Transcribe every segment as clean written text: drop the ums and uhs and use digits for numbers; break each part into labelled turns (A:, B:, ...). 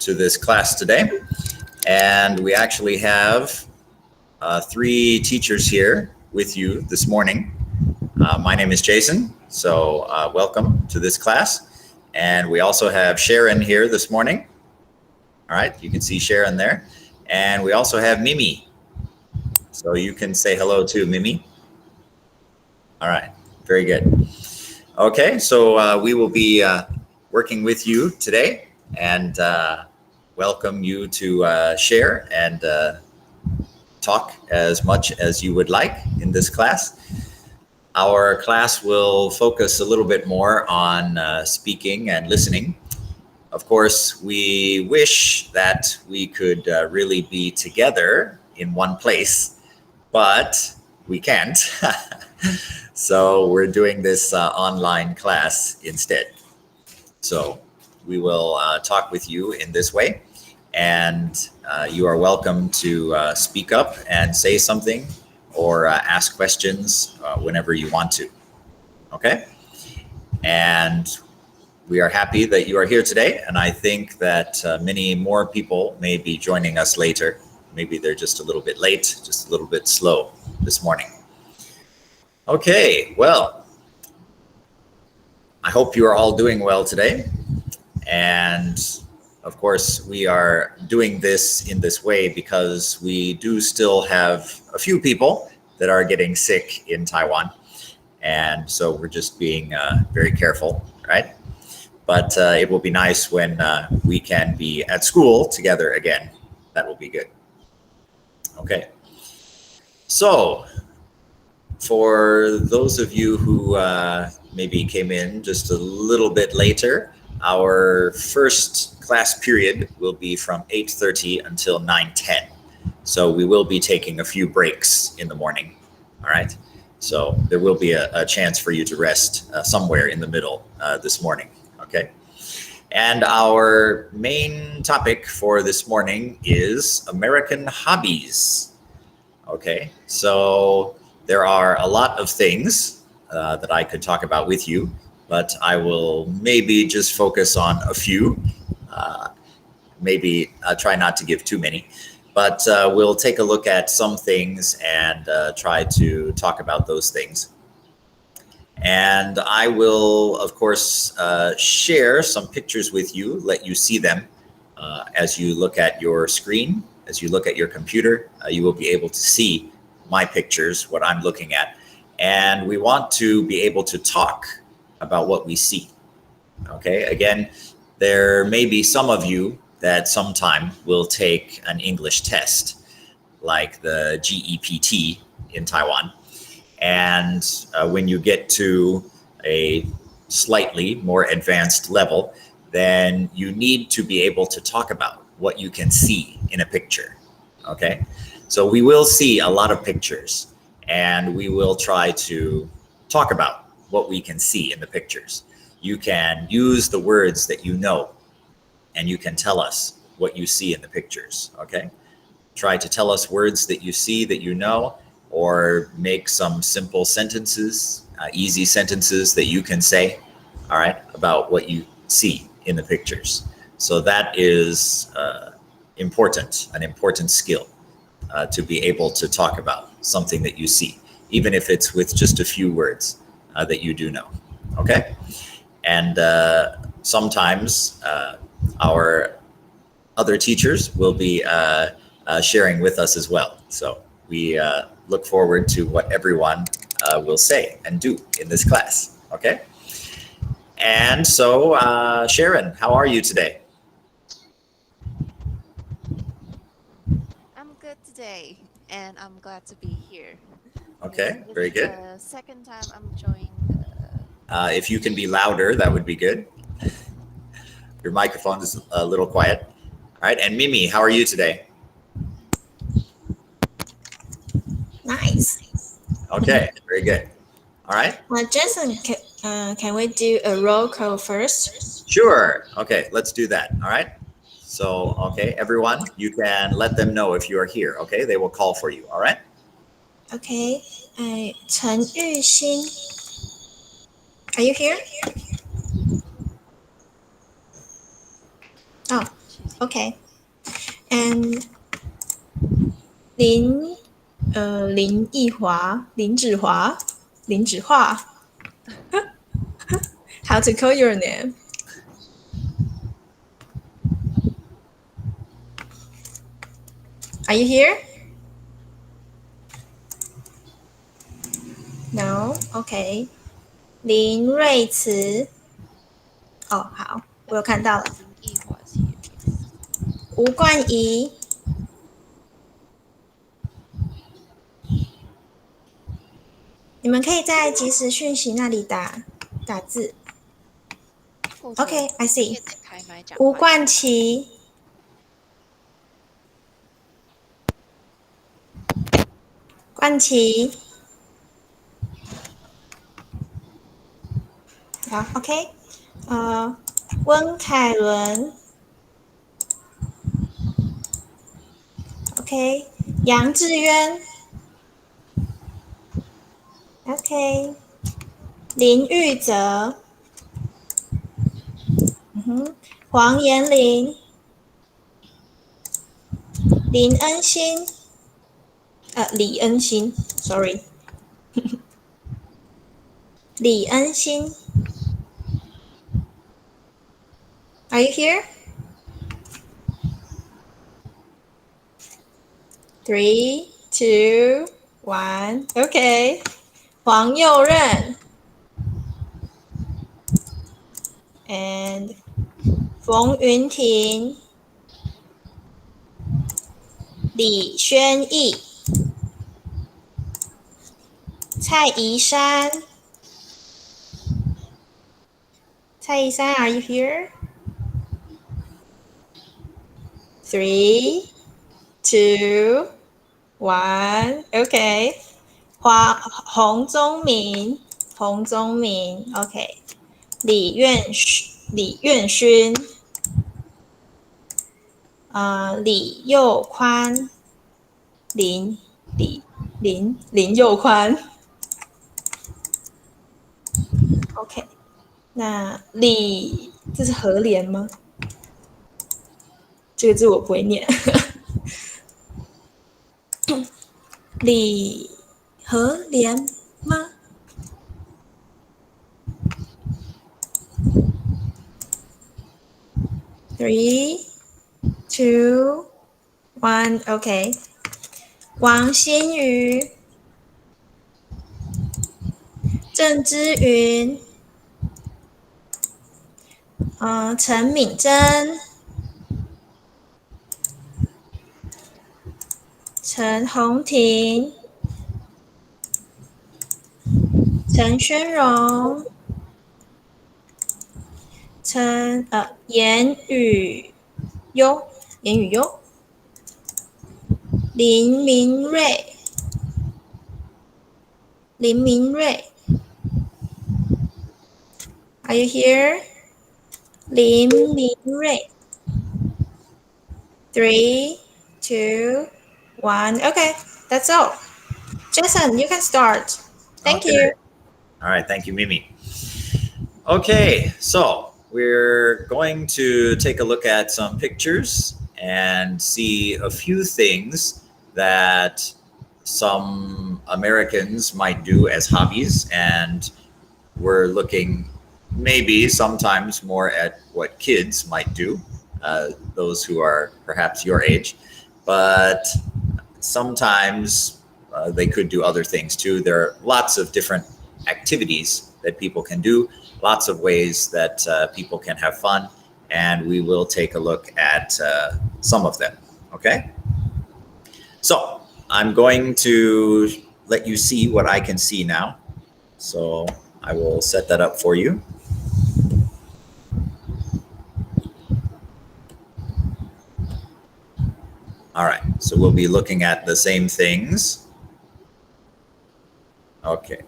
A: to this class today. And we actually have 3 teachers here with you this morning. My name is Jason, so welcome to this class. And we also have Sharon here this morning. All right, you can see Sharon there. And we also have Mimi. So you can say hello to Mimi. All right, very good. Okay, so we will be working with you today and welcome you to share and talk as much as you would like in this class. Our class will focus a little bit more on speaking and listening. Of course, we wish that we could really be together in one place, but we can't. So we're doing this online class instead. So we will talk with you in this way, and you are welcome to speak up and say something or ask questions whenever you want to. Okay? And we are happy that you are here today, and I think that many more people may be joining us later. Maybe they're just a little bit late, just a little bit slow this morning. Okay, well, I hope you are all doing well today. And of course, we are doing this in this way because we do still have a few people that are getting sick in Taiwan. And so we're just being very careful, right? But it will be nice when we can be at school together again. That will be good. Okay. So for those of you who maybe came in just a little bit later, our first class period will be from 8:30 until 9:10. So we will be taking a few breaks in the morning. All right. So there will be a chance for you to rest somewhere in the middle this morning. Okay. And our main topic for this morning is American hobbies. Okay. So there are a lot of things that I could talk about with you, but I will maybe just focus on a few. Maybe try not to give too many, but we'll take a look at some things and try to talk about those things. And I will, of course, share some pictures with you, let you see them as you look at your screen, as you look at your computer. You will be able to see my pictures, what I'm looking at. And we want to be able to talk about what we see. Okay, again, there may be some of you that sometime will take an English test, like the GEPT in Taiwan. And when you get to a slightly more advanced level, then you need to be able to talk about what you can see in a picture. Okay, so we will see a lot of pictures, and we will try to talk about what we can see in the pictures. You can use the words that you know, and you can tell us what you see in the pictures. Okay, try to tell us words that you see that you know, or make some simple sentences, easy sentences that you can say, all right, about what you see in the pictures. So that is important, an important skill to be able to talk about something that you see, even if it's with just a few words that you do know, okay? And sometimes our other teachers will be sharing with us as well. So we look forward to what everyone will say and do in this class, okay? And so, Sharon, how are you today?
B: I'm good today, and I'm glad to be here.
A: Okay,
B: This
A: very
B: is
A: good.
B: the second time I'm joining.
A: If you can be louder, that would be good. Your microphone is a little quiet. All right, and Mimi, how are you today?
C: Nice.
A: Okay, very good. All right.
C: Jason, can we do a roll call first?
A: Sure. Okay, let's do that. All right. So, okay, everyone, you can let them know if you are here. Okay, they will call for you. All right.
C: Okay. Chen Yuxin, are you here? Oh, Okay. And 林奕华，林芷华 How to call your name? Are you here? No? Okay. 林瑞慈。哦，好，我有看到了。
B: 林奕华 is here. Yes.
C: 吴冠仪。你们可以在即时讯息那里打字。Okay, I see.
B: 开麦讲
C: 吴冠琪。冠琪。好 ，OK。温凯伦。OK。杨志渊。OK。林玉泽。黄妍玲。林恩心。李恩心 ，sorry。李恩心 ，Are you here? 3, 2, 1, OK。黄佑任 ，and 冯云婷、李轩逸、蔡宜珊。蔡宜珊 ，Are you here? 3, 2, 1, OK。洪宗明 ，OK。李苑勋，李佑宽，林佑宽 ，OK。那这是和联吗？这个字我不会念。李和联吗？3, 2, 1, OK。王欣瑜、郑之云、陈敏珍、陈宏婷、陈宣荣、严宇优、林明瑞、Are you here? 林明瑞。3, 2, 1. Okay, that's all. Jason, you can start. Thank you.
A: All right, thank you, Mimi. Okay, so we're going to take a look at some pictures and see a few things that some Americans might do as hobbies, and we're looking maybe sometimes more at what kids might do, those who are perhaps your age, but sometimes they could do other things too. There are lots of different activities that people can do, lots of ways that people can have fun, and we will take a look at some of them, okay? So I'm going to let you see what I can see now. So I will set that up for you. All right, so we'll be looking at the same things. Okay.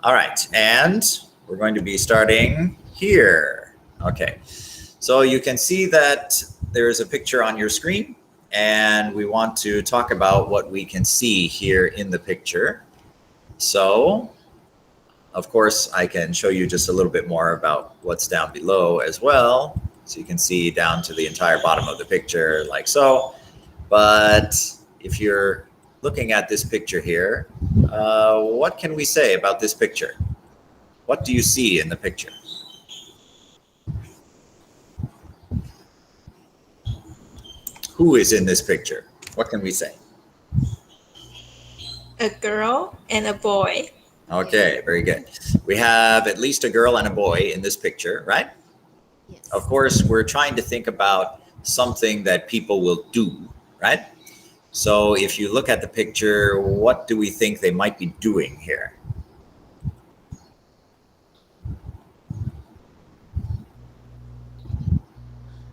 A: All right, and we're going to be starting here. Okay, so you can see that there's a picture on your screen, and we want to talk about what we can see here in the picture. So, of course, I can show you just a little bit more about what's down below as well. So you can see down to the entire bottom of the picture like so. But if you're looking at this picture here, what can we say about this picture? What do you see in the picture? Who is in this picture? What can we say?
C: A girl and a boy.
A: Okay, very good. We have at least a girl and a boy in this picture, right?
B: Yes.
A: Of course, we're trying to think about something that people will do, right? So if you look at the picture, what do we think they might be doing here?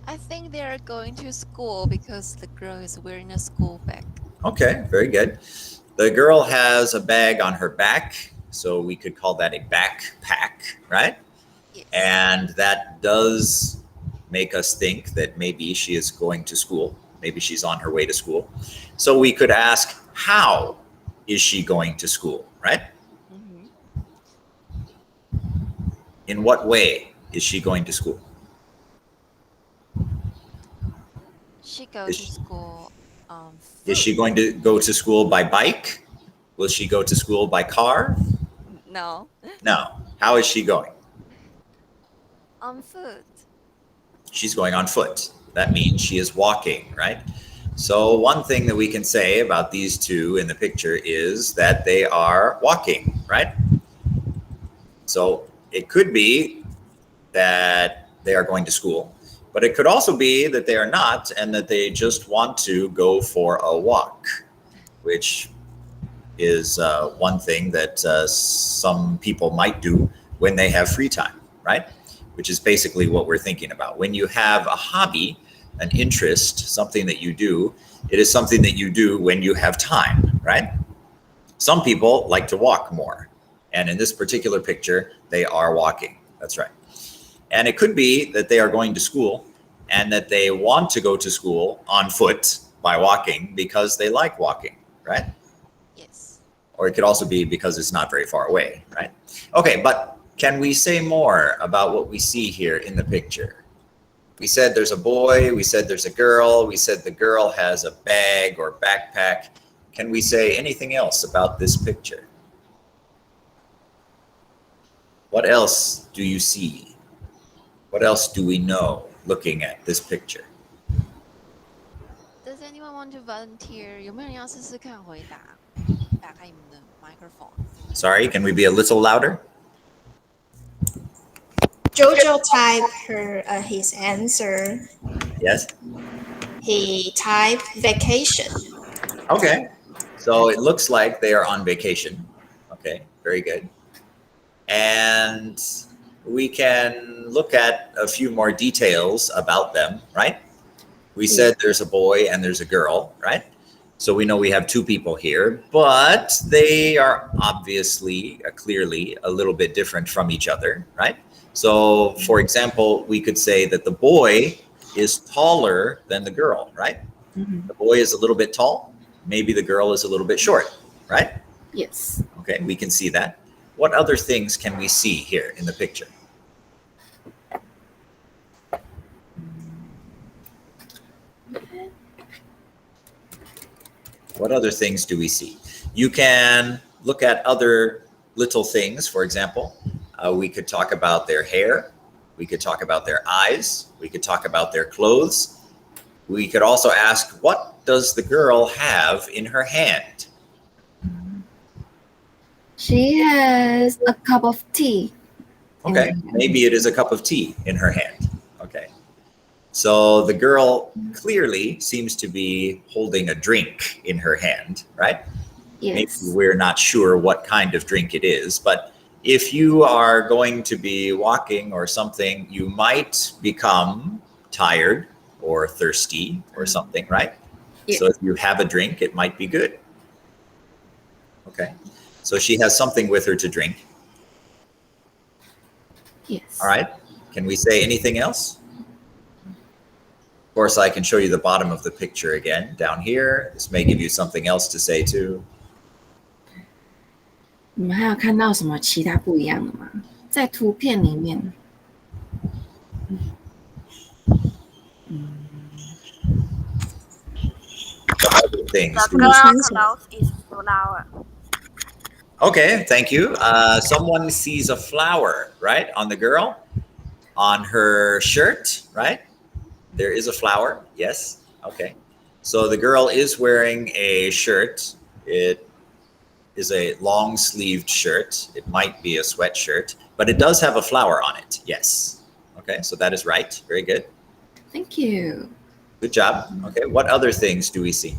B: I think they are going to school because the girl is wearing a school bag.
A: Okay, very good. The girl has a bag on her back, so we could call that a backpack, right?
B: Yes.
A: And that does make us think that maybe she is going to school. Maybe she's on her way to school. So we could ask, how is she going to school, right?
B: Mhm.
A: In what way is she going to school?
B: She goes
A: Is
B: to
A: she-
B: school
A: Is she
B: foot.
A: going to go to school by bike? Will she go to school by car?
B: No,
A: No. How is she going?
B: on foot.
A: She's going on foot. That means she is walking, right? So one thing that we can say about these two in the picture is that they are walking, right? So it could be that they are going to school, but it could also be that they are not and that they just want to go for a walk, which is one thing that some people might do when they have free time, right? Which is basically what we're thinking about. When you have a hobby, an interest, something that you do, it is something that you do when you have time, right? Some people like to walk more. And in this particular picture, they are walking. That's right. And it could be that they are going to school and that they want to go to school on foot by walking because they like walking, right?
B: Yes.
A: Or it could also be because it's not very far away, right? Okay, but can we say more about what we see here in the picture? We said there's a boy, we said there's a girl, we said the girl has a bag or backpack. Can we say anything else about this picture? What else do you see? What else do we know looking at this picture?
B: Does anyone want to volunteer? 有没有人要试试看回答？打开你们的 microphone。
A: Sorry, can we be a little louder?
C: Jojo typed his answer.
A: Yes.
C: He typed vacation.
A: Okay. So it looks like they are on vacation. Okay, very good. And we can look at a few more details about them, right? We said there's a boy and there's a girl, right? So we know we have two people here, but they are obviously, clearly a little bit different from each other, right? So for example, we could say that the boy is taller than the girl, right?
D: Mhm.
A: The boy is a little bit tall. Maybe the girl is a little bit short, right?
D: Yes.
A: Okay, we can see that. What other things can we see here in the picture? What other things do we see? You can look at other little things. For example, we could talk about their hair. We could talk about their eyes. We could talk about their clothes. We could also ask, what does the girl have in her hand?
D: She has a cup of tea.
A: Okay, maybe it is a cup of tea in her hand. Okay. So the girl clearly seems to be holding a drink in her hand, right?
D: Yes.
A: Maybe we're not sure what kind of drink it is, but if you are going to be walking or something, you might become tired or thirsty or something, right?
D: Yeah.
A: So if you have a drink, it might be good. Okay. So she has something with her to drink.
D: Yes.
A: All right. Can we say anything else? Of course, I can show you the bottom of the picture again down here. This may give you something else to say too.
D: 你们还有看到什么其他不一样的吗？在图片里面，
A: What other things?
E: The
A: do we
E: girl
C: Translate.
E: clothes is flower.
A: Okay, thank you. Someone sees a flower, right, on the girl, on her shirt, right? There is a flower, yes. Okay. So the girl is wearing a shirt. It is a long-sleeved shirt. It might be a sweatshirt, but it does have a flower on it, yes. Okay, so that is right. Very good.
D: Thank you.
A: Good job. Okay, what other things do we see?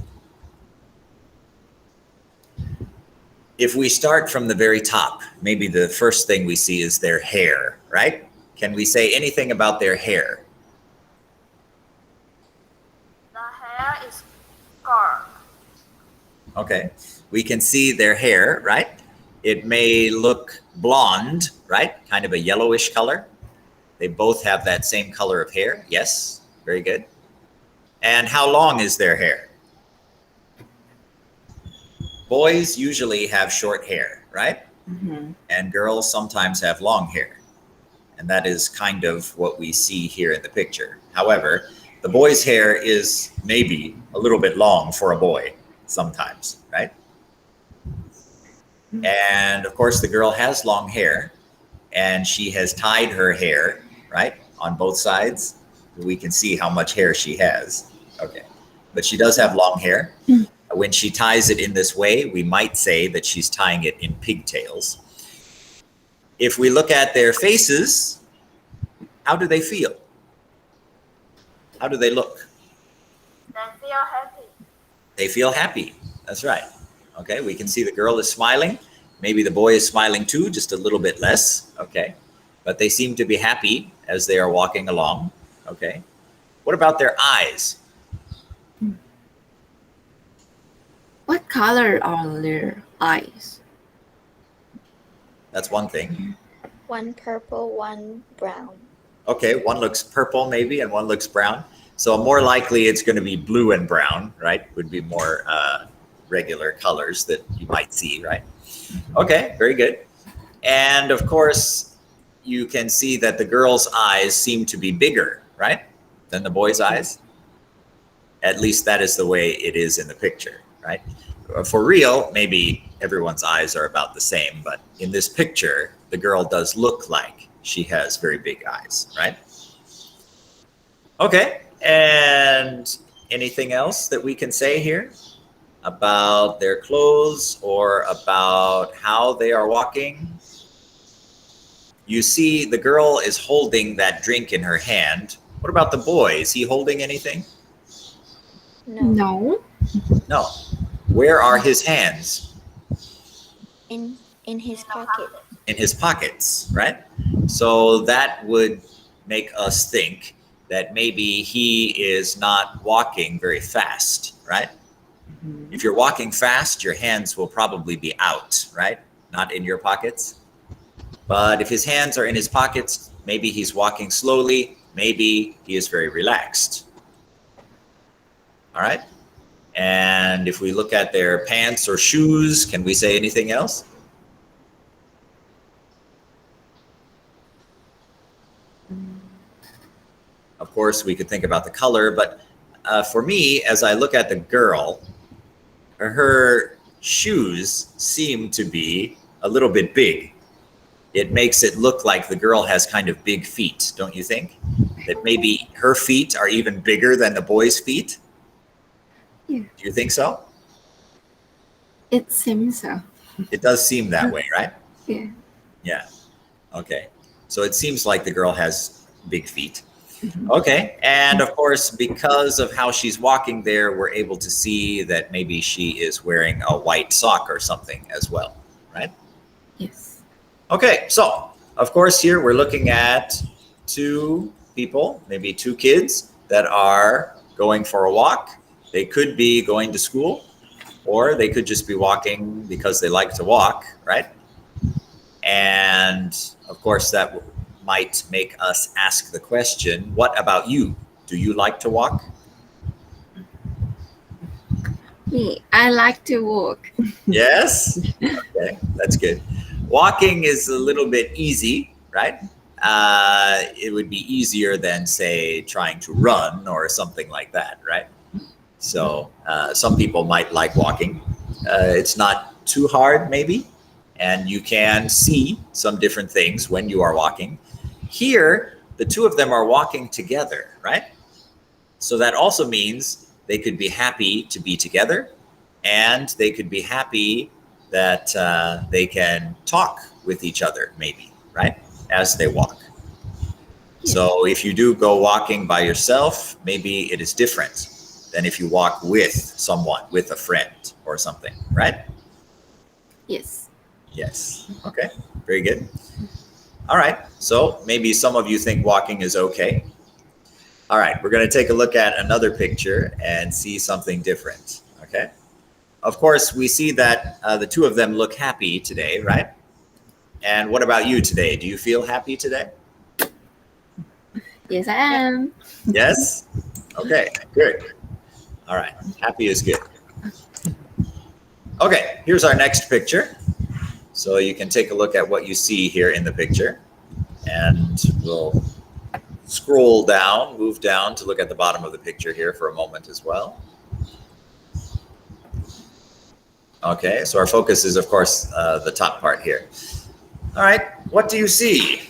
A: If we start from the very top, maybe the first thing we see is their hair, right? Can we say anything about their hair?
E: The hair is curl.
A: Okay, we can see their hair, right? It may look blonde, right? Kind of a yellowish color. They both have that same color of hair. Yes, very good. And how long is their hair? Boys usually have short hair, right?
D: Mm-hmm.
A: And girls sometimes have long hair. And that is kind of what we see here in the picture. However, the boy's hair is maybe a little bit long for a boy sometimes, right? And of course, the girl has long hair and she has tied her hair, right, on both sides. We can see how much hair she has. Okay. But she does have long hair. When she ties it in this way, we might say that she's tying it in pigtails. If we look at their faces, how do they feel? How do they look?
E: They feel happy.
A: They feel happy. That's right. Okay, we can see the girl is smiling. Maybe the boy is smiling too, just a little bit less. Okay, but they seem to be happy as they are walking along. Okay, what about their eyes?
D: What color are their eyes?
A: That's one thing.
C: One purple, one brown.
A: Okay, one looks purple maybe and one looks brown. So more likely it's going to be blue and brown, right? Would be more regular colors that you might see, right? Okay, very good. And of course, you can see that the girl's eyes seem to be bigger, right, than the boy's eyes. At least that is the way it is in the picture, right? For real, maybe everyone's eyes are about the same, but in this picture, the girl does look like she has very big eyes, right? Okay, and anything else that we can say here about their clothes or about how they are walking? You see the girl is holding that drink in her hand. What about the boy? Is he holding anything?
D: No.
A: No. Where are his hands?
C: In his pocket.
A: In his pockets, right? So that would make us think that maybe he is not walking very fast, right?
D: Mhm.
A: If you're walking fast, your hands will probably be out, right? Not in your pockets. But if his hands are in his pockets, maybe he's walking slowly, maybe he is very relaxed. All right? And if we look at their pants or shoes, can we say anything else? Of course, we could think about the color, but for me, as I look at the girl, her shoes seem to be a little bit big. It makes it look like the girl has kind of big feet, don't you think? That maybe her feet are even bigger than the boy's feet?
D: Yeah.
A: Do you think so?
D: It seems so.
A: It does seem that way, right?
D: Yeah.
A: Yeah. Okay. So it seems like the girl has big feet.
D: Mhm.
A: Okay. And of course, because of how she's walking there, we're able to see that maybe she is wearing a white sock or something as well, right?
D: Yes.
A: Okay. So, of course, here we're looking at two people, maybe two kids that are going for a walk. They could be going to school, or they could just be walking because they like to walk, right? And of course, that might make us ask the question, what about you? Do you like to walk?
D: Me, I like to walk.
A: Yes? Okay, that's good. Walking is a little bit easy, right? it would be easier than, say, trying to run or something like that, right? So some people might like walking. It's not too hard, maybe, and you can see some different things when you are walking. Here, the two of them are walking together, right? So that also means they could be happy to be together, and they could be happy that they can talk with each other, maybe, right, as they walk. So if you do go walking by yourself, maybe it is different than if you walk with someone, with a friend or something, right?
D: Yes.
A: Yes. Okay. Very good. All right. So maybe some of you think walking is okay. All right. We're going to take a look at another picture and see something different. Okay. Of course, we see that the two of them look happy today, right? And what about you today? Do you feel happy today?
D: Yes, I am.
A: Yes? Okay, good. All right. Happy is good. Okay, here's our next picture. So you can take a look at what you see here in the picture. And we'll scroll down, move down to look at the bottom of the picture here for a moment as well. Okay, so our focus is, of course, the top part here. All right, what do you see?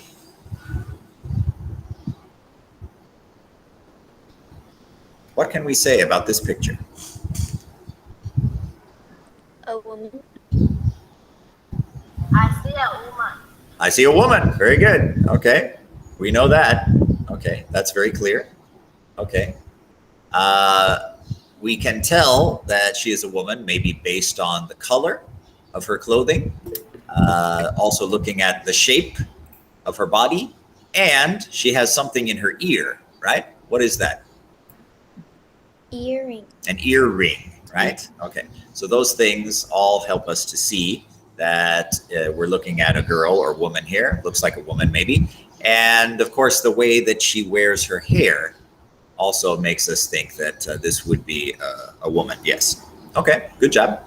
A: What can we say about this picture?
B: A woman.
E: I see a woman.
A: I see a woman. Very good. Okay, we know that. Okay, that's very clear. Okay. We can tell that she is a woman, maybe based on the color of her clothing, also looking at the shape of her body, and she has something in her ear, right? What is that?
C: Earring.
A: An earring, right? Okay, so those things all help us to see that we're looking at a girl or woman here. Looks like a woman maybe. And of course, the way that she wears her hair also makes us think that this would be a woman. Yes. Okay, good job.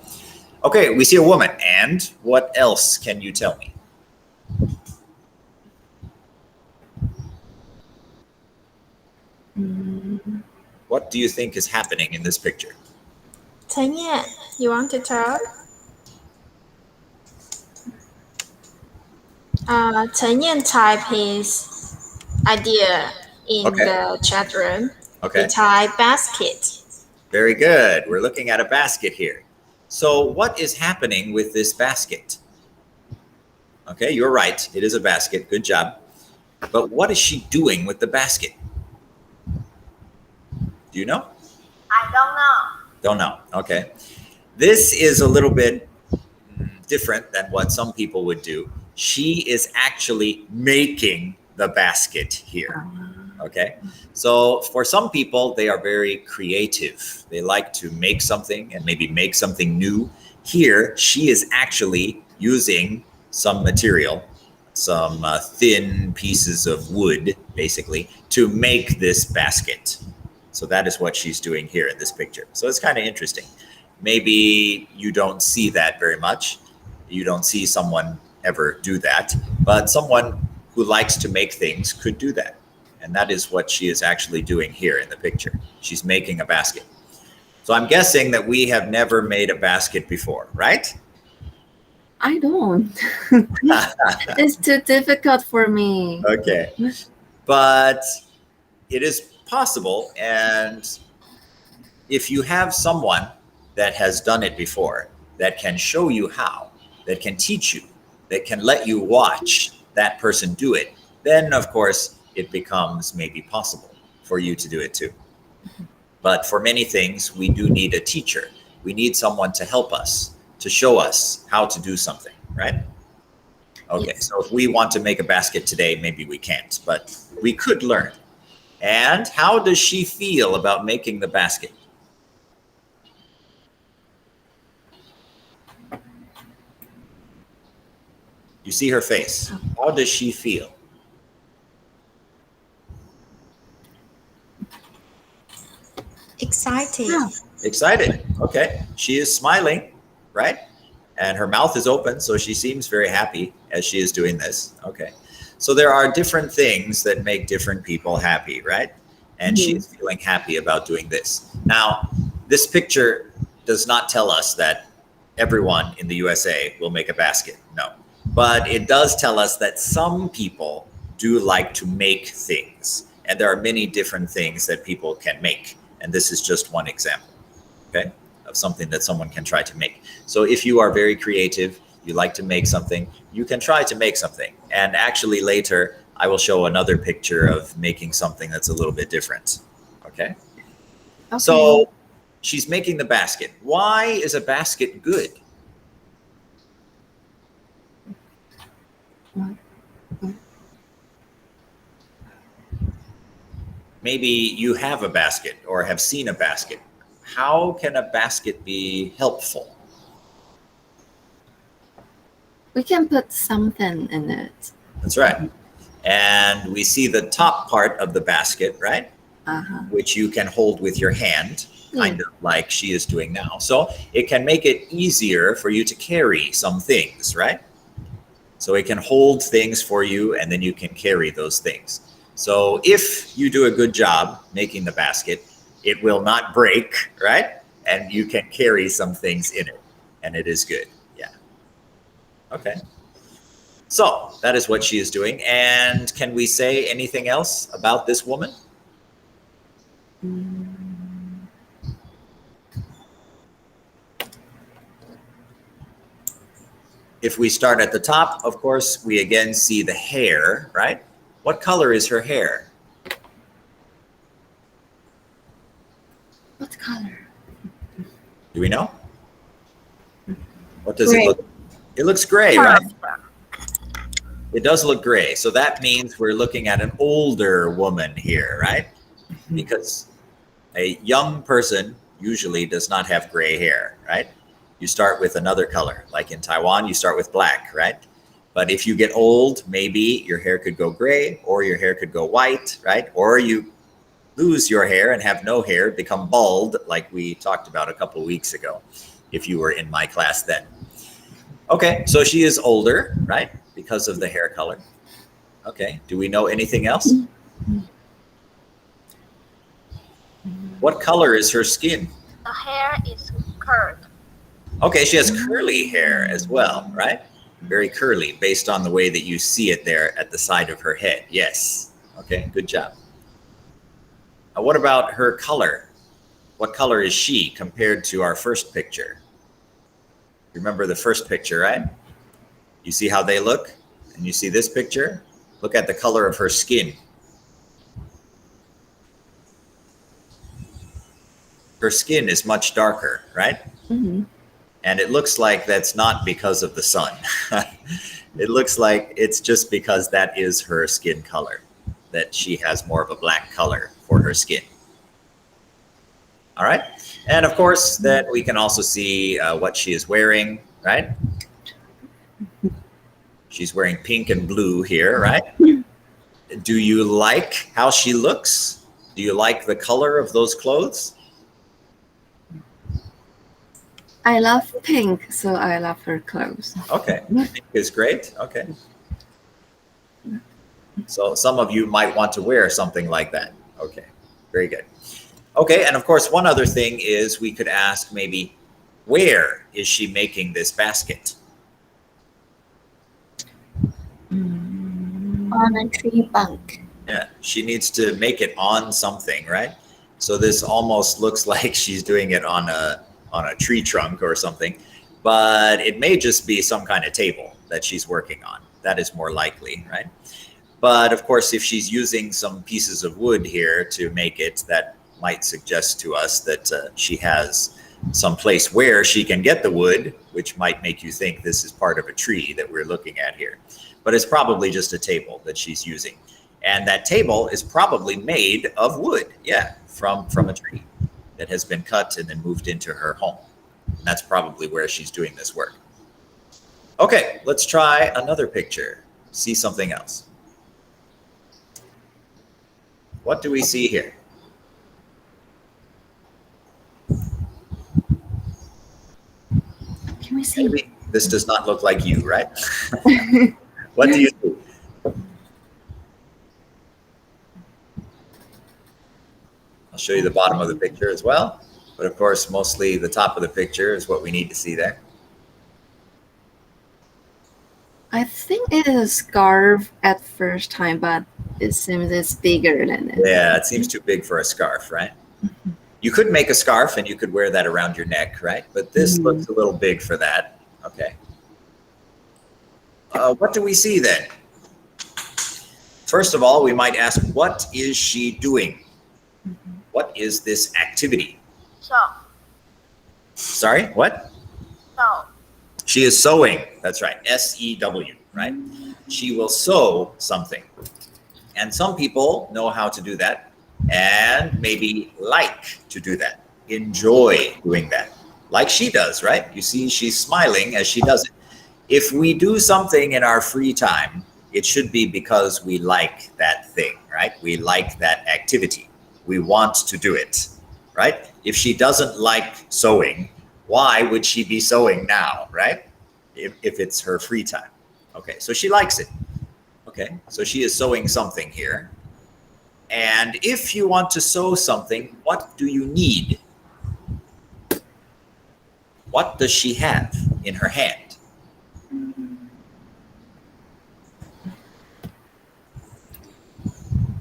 A: Okay, we see a woman. And what else can you tell me? What do you think is happening in this picture?
C: Chen Yan, you want to talk? Chen Yan type his idea in
A: Okay.
C: the chat room.
A: Okay.
C: He type basket.
A: Very good. We're looking at a basket here. So what is happening with this basket? Okay, you're right. It is a basket. Good job. But what is she doing with the basket? Do you know?
E: I don't know.
A: Don't know. Okay. This is a little bit different than what some people would do. She is actually making the basket here. Okay. So for some people, they are very creative. They like to make something and maybe make something new. Here, she is actually using some material, some thin pieces of wood, basically, to make this basket. So that is what she's doing here in this picture. So it's kind of interesting. Maybe you don't see that very much. You don't see someone ever do that, but someone who likes to make things could do that. And that is what she is actually doing here in the picture. She's making a basket. So I'm guessing that we have never made a basket before, right?
D: I don't. It's too difficult for me.
A: Okay. But it is possible. And if you have someone that has done it before, that can show you how, that can teach you, that can let you watch that person do it, then of course it becomes maybe possible for you to do it too. But for many things, we do need a teacher. We need someone to help us, to show us how to do something, right? Okay,
D: Yes.
A: so if we want to make a basket today, maybe we can't, but we could learn. And how does she feel about making the basket? You see her face. How does she feel?
C: Excited.
D: Yeah.
A: Excited. Okay. She is smiling, right? And her mouth is open, so she seems very happy as she is doing this. Okay. So there are different things that make different people happy, right? And she is feeling happy about doing this. Now, this picture does not tell us that everyone in the USA will make a basket. No. But it does tell us that some people do like to make things. And there are many different things that people can make. And this is just one example, okay, of something that someone can try to make. So if you are very creative, you like to make something, you can try to make something. And actually later, I will show another picture of making something that's a little bit different, okay? So she's making the basket. Why is a basket good? Maybe you have a basket or have seen a basket. How can a basket be helpful?
D: We can put something in it.
A: That's right. And we see the top part of the basket, right? Which you can hold with your hand, kind of like she is doing now. So it can make it easier for you to carry some things, right? So it can hold things for you and then you can carry those things. So if you do a good job making the basket, it will not break, right? And you can carry some things in it and it is good. Yeah. Okay. So that is what she is doing. And can we say anything else about this woman? If we start at the top, of course, we again see the hair, right? What color is her hair?
D: What color?
A: Do we know? What does it look? It looks gray, right? It does look gray. So that means we're looking at an older woman here, right? Because a young person usually does not have gray hair, right? You start with another color. Like in Taiwan, you start with black, right? But if you get old, maybe your hair could go gray or your hair could go white, right? Or you lose your hair and have no hair, become bald, like we talked about a couple weeks ago, if you were in my class then. Okay, so she is older, right? Because of the hair color. Okay, do we know anything else? What color is her skin?
E: The hair is curved.
A: Okay, she has curly hair as well, right? Very curly, based on the way that you see it there at the side of her head. Yes. Okay, good job. What about her color? What color is she compared to our first picture? Remember the first picture, right? You see how they look? And you see this picture? Look at the color of her skin. Her skin is much darker, right? And it looks like that's not because of the sun. It looks like it's just because that is her skin color, that she has more of a black color for her skin. All right. And of course, then we can also see what she is wearing, right? She's wearing pink and blue here, right? Do you like how she looks? Do you like the color of those clothes?
D: I love pink, so I love her clothes.
A: Okay, pink is great. Okay. So some of you might want to wear something like that. Okay, very good. Okay, and of course, one other thing is we could ask maybe, where is she making this basket?
C: On a tree bunk.
A: Yeah, she needs to make it on something, right? So this almost looks like she's doing it on a tree trunk or something, but it may just be some kind of table that she's working on. That is more likely, right? But of course, if she's using some pieces of wood here to make it, that might suggest to us that she has some place where she can get the wood, which might make you think this is part of a tree that we're looking at here. But it's probably just a table that she's using. And that table is probably made of wood, yeah, from a tree that has been cut and then moved into her home. And that's probably where she's doing this work. Okay, let's try another picture. See something else. What do we see here?
D: Can we see?
A: Maybe this does not look like you, right? What do you see? show you the bottom of the picture as well. But of course, mostly the top of the picture is what we need to see there.
D: I think it is a scarf at first time, but it seems it's bigger than it.
A: Yeah, it seems too big for a scarf, right? You could make a scarf and you could wear that around your neck, right? But this looks a little big for that. Okay. What do we see then? First of all, we might ask, what is she doing? What is this activity?
E: So.
A: Sorry, what?
E: So.
A: She is sewing. That's right. S-E-W, right? She will sew something. And some people know how to do that and maybe like to do that, enjoy doing that, like she does, right? You see, she's smiling as she does it. If we do something in our free time, it should be because we like that thing, right? We like that activity. We want to do it, right? If she doesn't like sewing, why would she be sewing now, right? If it's her free time. Okay, so she likes it. Okay, so she is sewing something here. And if you want to sew something, what do you need? What does she have in her hand?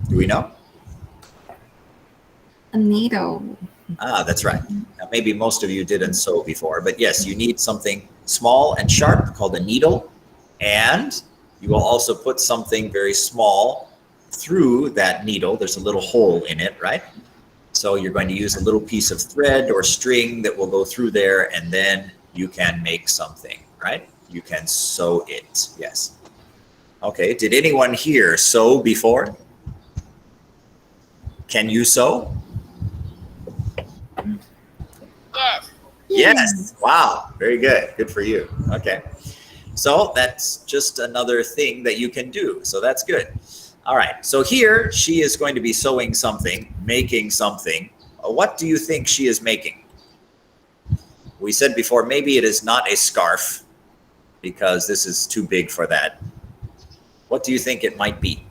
A: Do we know?
D: A needle.
A: Ah, that's right. Now, maybe most of you didn't sew before, but yes, you need something small and sharp called a needle. And you will also put something very small through that needle. There's a little hole in it, right? So you're going to use a little piece of thread or string that will go through there, and then you can make something, right? You can sew it, yes. Okay, did anyone here sew before? Can you sew?
E: Yes.
A: Yes. Wow. Very good. Good for you. Okay. So that's just another thing that you can do. So that's good. All right. So here she is going to be sewing something, making something. What do you think she is making? We said before, maybe it is not a scarf because this is too big for that. What do you think it might be?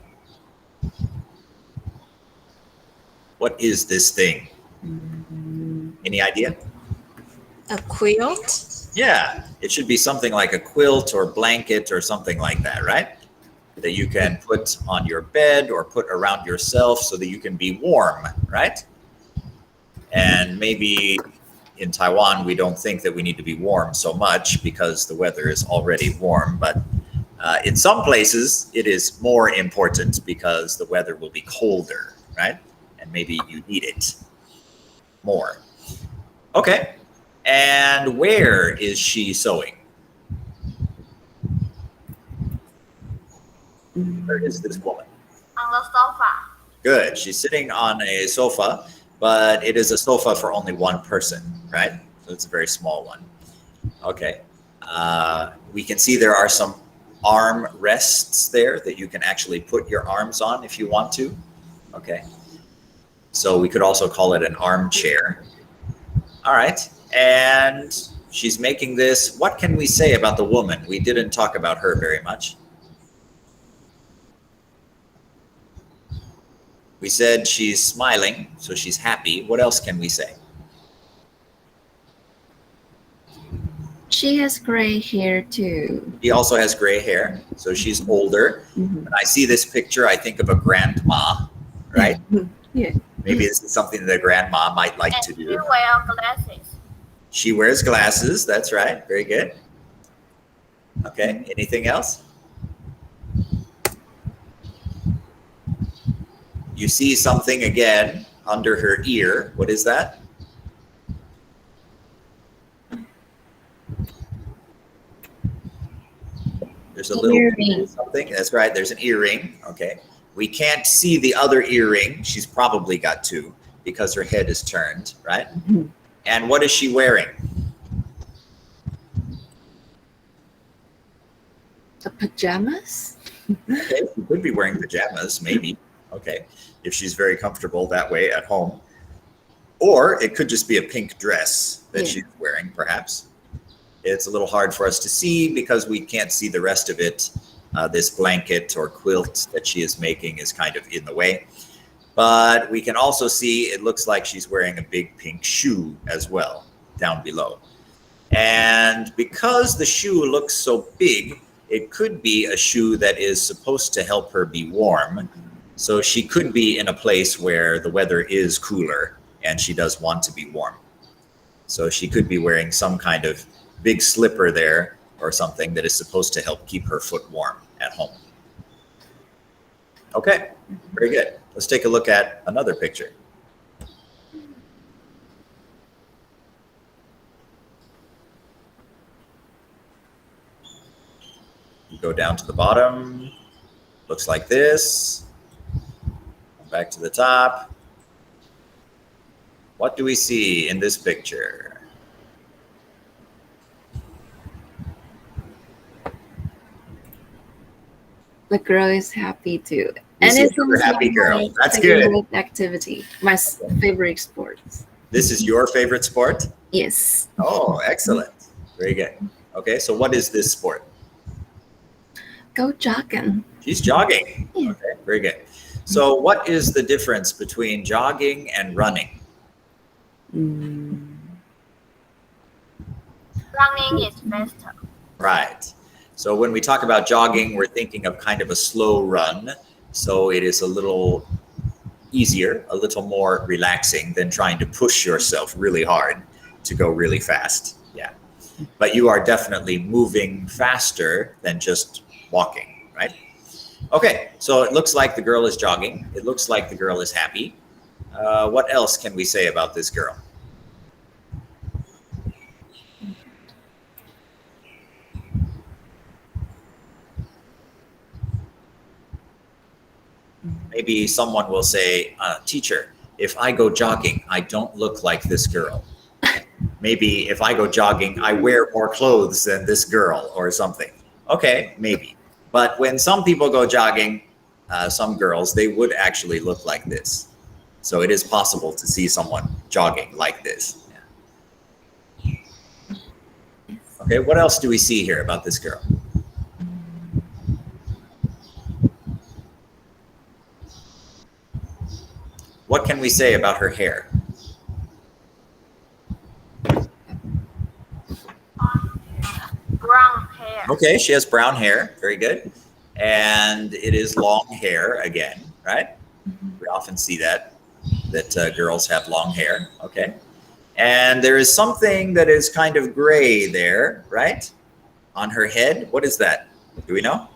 A: What is this thing? Any idea?
C: A quilt?
A: Yeah, it should be something like a quilt or blanket or something like that, right? That you can put on your bed or put around yourself so that you can be warm, right? And maybe in Taiwan, we don't think that we need to be warm so much because the weather is already warm. But in some places, it is more important because the weather will be colder, right? And maybe you need it more. Okay. And where is she sewing? Where is this woman?
E: On the sofa.
A: Good. She's sitting on a sofa, but it is a sofa for only one person, right? So it's a very small one. Okay. We can see there are some arm rests there that you can actually put your arms on if you want to. Okay. So we could also call it an armchair. All right. And she's making this. What can we say about the woman? We didn't talk about her very much. We said she's smiling, so she's happy. What else can we say?
D: She has gray hair too.
A: She also has gray hair, so she's older. When I see this picture, I think of a grandma, right?
D: Yeah.
A: Maybe this is something that a grandma might like
E: And
A: to
E: she
A: do.
E: wears glasses.
A: She wears glasses. That's right. Very good. Okay. Anything else? You see something again under her ear. What is that? There's a little
D: Earring.
A: something. That's right. There's an earring. Okay. We can't see the other earring. She's probably got two because her head is turned, right? And what is she wearing?
D: The pajamas?
A: Okay, she could be wearing pajamas, maybe. Okay, if she's very comfortable that way at home. Or it could just be a pink dress that she's wearing, perhaps. It's a little hard for us to see because we can't see the rest of it. This blanket or quilt that she is making is kind of in the way. But we can also see it looks like she's wearing a big pink shoe as well down below. And because the shoe looks so big, it could be a shoe that is supposed to help her be warm. So she could be in a place where the weather is cooler and she does want to be warm. So she could be wearing some kind of big slipper there or something that is supposed to help keep her foot warm at home. Okay, very good. Let's take a look at another picture. You go down to the bottom, looks like this. Back to the top. What do we see in this picture?
D: The girl is happy too.
A: You
D: And
A: see
D: it's
A: a super happy girl.
D: my
A: That's good.
D: favorite activity. My favorite sport.
A: This is your favorite sport?
D: Yes.
A: Oh, excellent. Very good. Okay, so what is this sport?
D: Go jogging.
A: She's jogging.
D: Yeah.
A: Okay, very good. So what is the difference between jogging and running?
E: Running is faster.
A: Right. So when we talk about jogging, we're thinking of kind of a slow run. So it is a little easier, a little more relaxing than trying to push yourself really hard to go really fast. Yeah. But you are definitely moving faster than just walking, right? Okay, so it looks like the girl is jogging. It looks like the girl is happy. What else can we say about this girl? Maybe someone will say, teacher, if I go jogging, I don't look like this girl. Maybe if I go jogging, I wear more clothes than this girl or something. Okay, maybe. But when some people go jogging, some girls, they would actually look like this. So it is possible to see someone jogging like this. Yeah. Okay, what else do we see here about this girl? What can we say about her hair?
E: Brown hair.
A: Okay, she has brown hair. Very good. And it is long hair again, right? We often see that girls have long hair. Okay. And there is something that is kind of gray there, right? On her head. What is that? Do we know?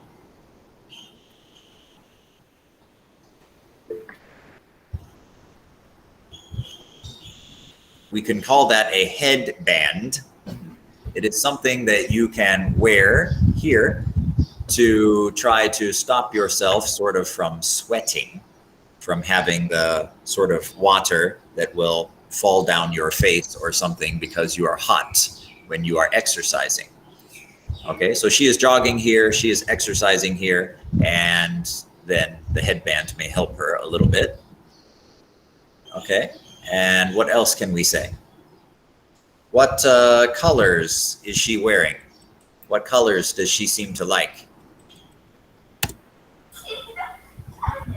A: We can call that a headband. It is something that you can wear here to try to stop yourself sort of from sweating, from having the sort of water that will fall down your face or something because you are hot when you are exercising. Okay, so she is jogging here, she is exercising here, and then the headband may help her a little bit. Okay, and what else can we say? What colors is she wearing? What colors does she seem to like?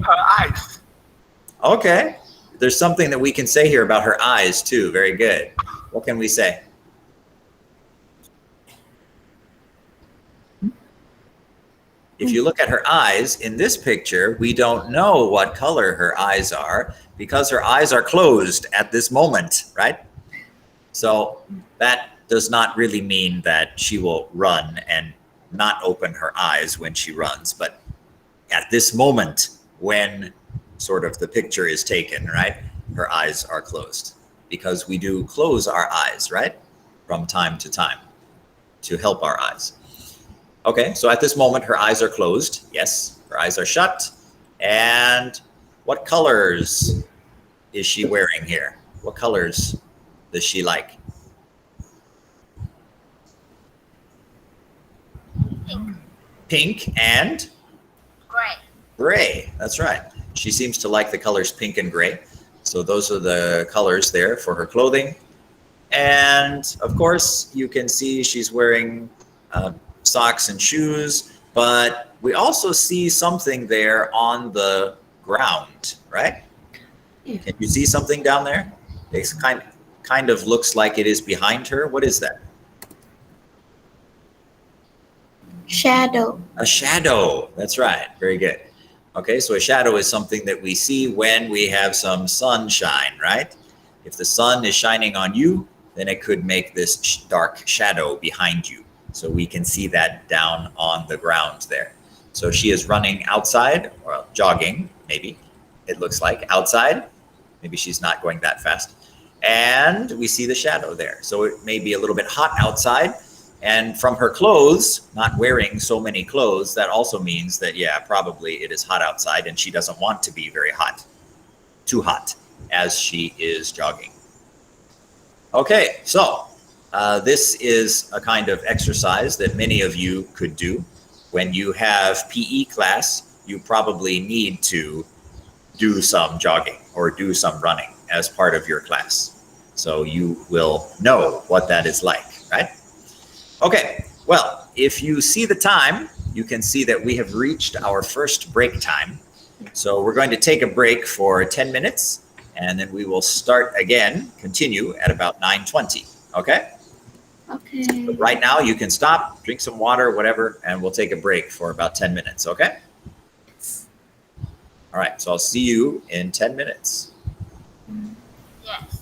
F: Her eyes.
A: Okay, there's something that we can say here about her eyes too. Very good. What can we say? If you look at her eyes in this picture, we don't know what color her eyes are because her eyes are closed at this moment, right? So that does not really mean that she will run and not open her eyes when she runs. But at this moment, when sort of the picture is taken, right, her eyes are closed because we do close our eyes, right, from time to time to help our eyes. Okay, so at this moment, her eyes are closed. Yes, her eyes are shut. And what colors is she wearing here? What colors does she like?
E: Pink.
A: Pink and
E: Gray.
A: gray. That's right. She seems to like the colors pink and gray. So those are the colors there for her clothing. And of course, you can see she's wearing socks and shoes, but we also see something there on the ground, right?
D: Yeah.
A: Can you see something down there? It kind of looks like it is behind her. What is that?
C: Shadow.
A: A shadow. That's right. Very good. Okay, so a shadow is something that we see when we have some sunshine, right? If the sun is shining on you, then it could make this dark shadow behind you. So we can see that down on the ground there. So she is running outside, or jogging, maybe. It looks like outside. Maybe she's not going that fast. And we see the shadow there. So it may be a little bit hot outside. And from her clothes, not wearing so many clothes, that also means that, yeah, probably it is hot outside and she doesn't want to be very hot, too hot, as she is jogging. Okay, so this is a kind of exercise that many of you could do. When you have PE class, you probably need to do some jogging or do some running as part of your class. So you will know what that is like, right? Okay, well, if you see the time, you can see that we have reached our first break time. So we're going to take a break for 10 minutes, and then we will start again, continue at about 9:20, okay?
D: Okay.
A: But right now, you can stop, drink some water, whatever, and we'll take a break for about 10 minutes, okay? All right, so I'll see you in 10 minutes.
E: Yes.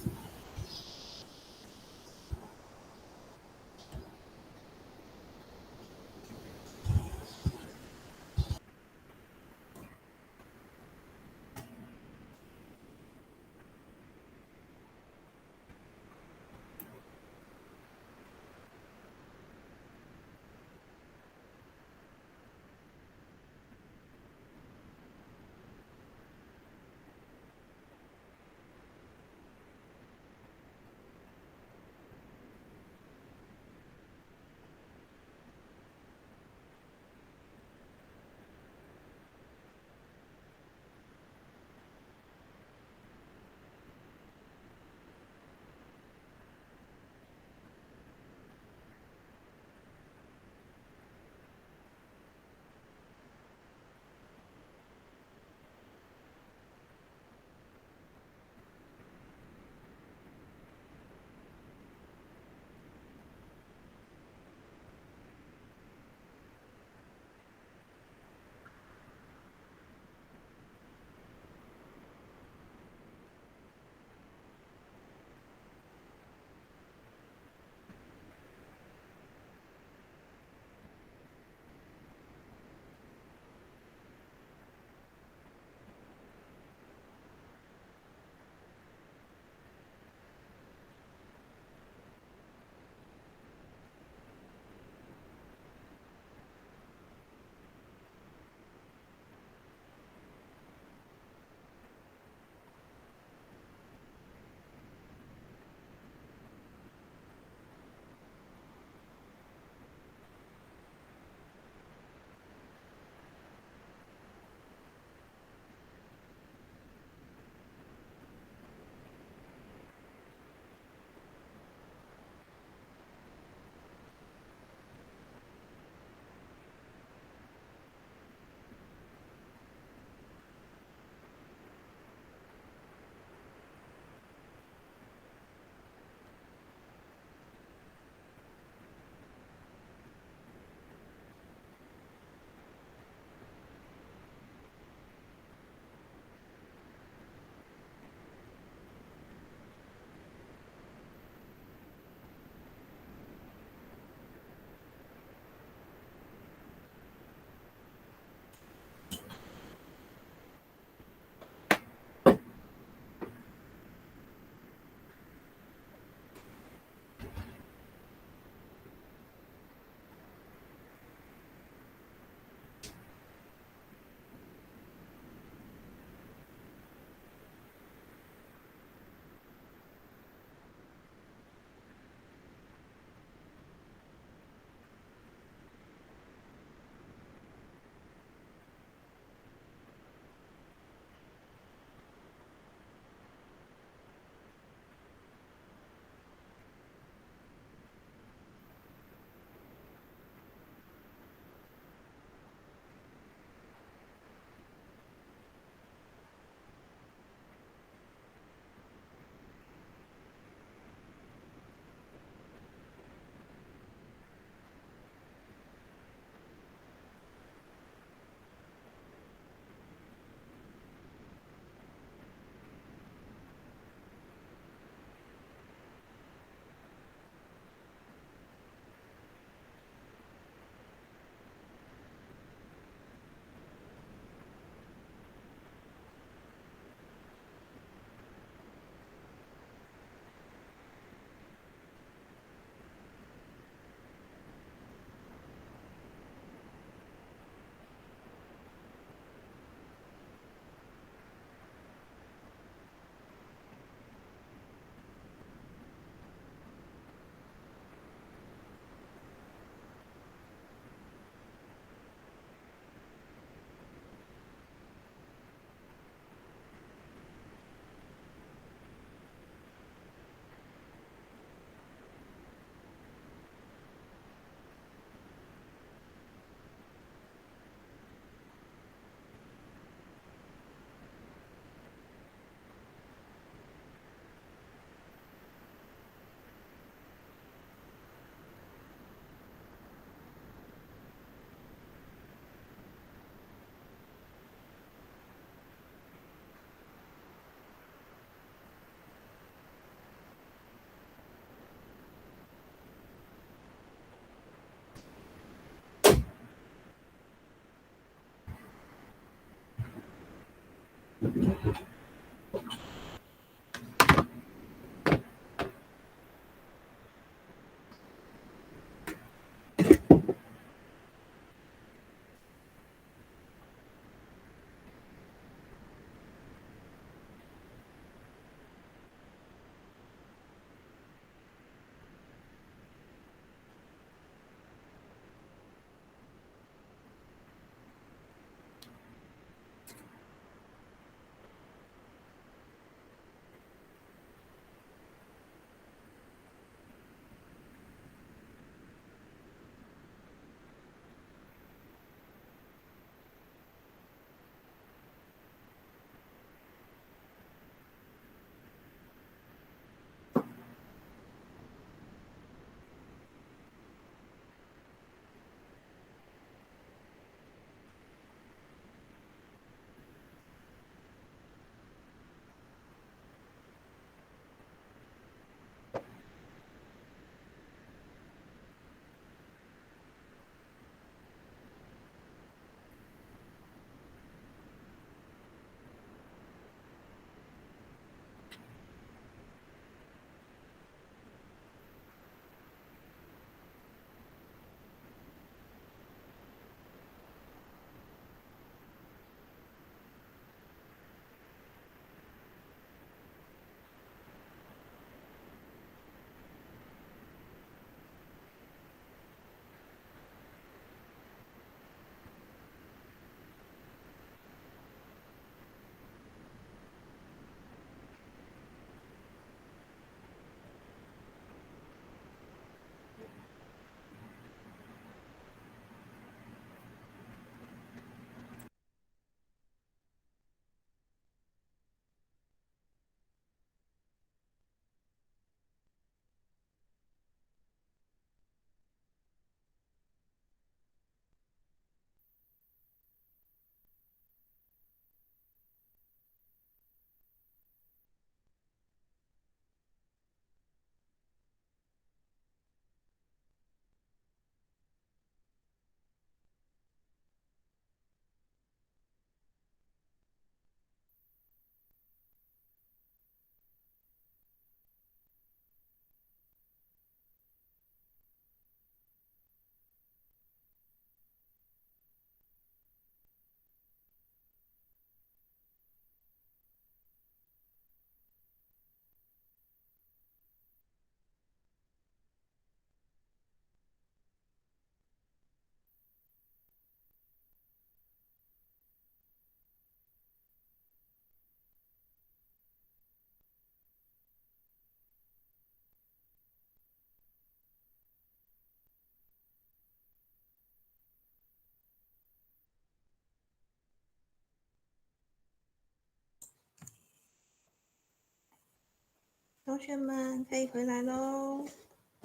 C: 同学们可以回来喽，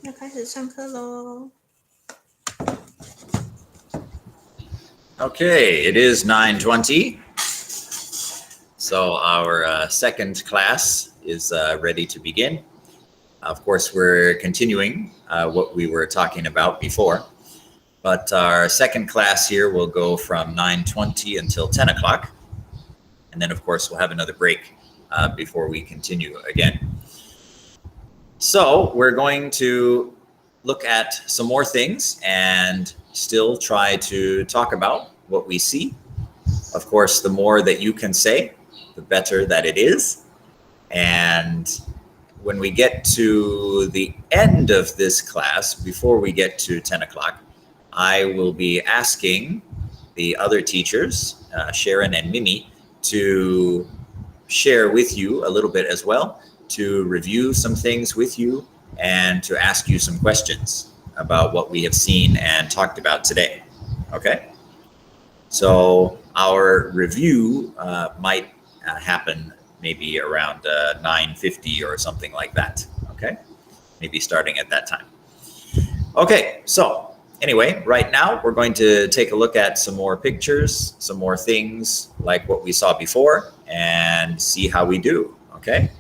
C: 要开始上课喽。
A: Okay, it is 9:20. So our second class is ready to begin. Of course, we're continuing what we were talking about before, but our second class here will go from 9:20 until 10 o'clock. And then, of course, we'll have another break before we continue again. So we're going to look at some more things and still try to talk about what we see. Of course, the more that you can say, the better that it is. And when we get to the end of this class, before we get to 10 o'clock, I will be asking the other teachers, Sharon and Mimi, to share with you a little bit as well, to review some things with you and to ask you some questions about what we have seen and talked about today. Okay? So our review might happen maybe around 9:50 or something like that. Okay? Maybe starting at that time. Okay, so anyway, right now we're going to take a look at some more pictures, some more things like what we saw before, and see how we do. Okay?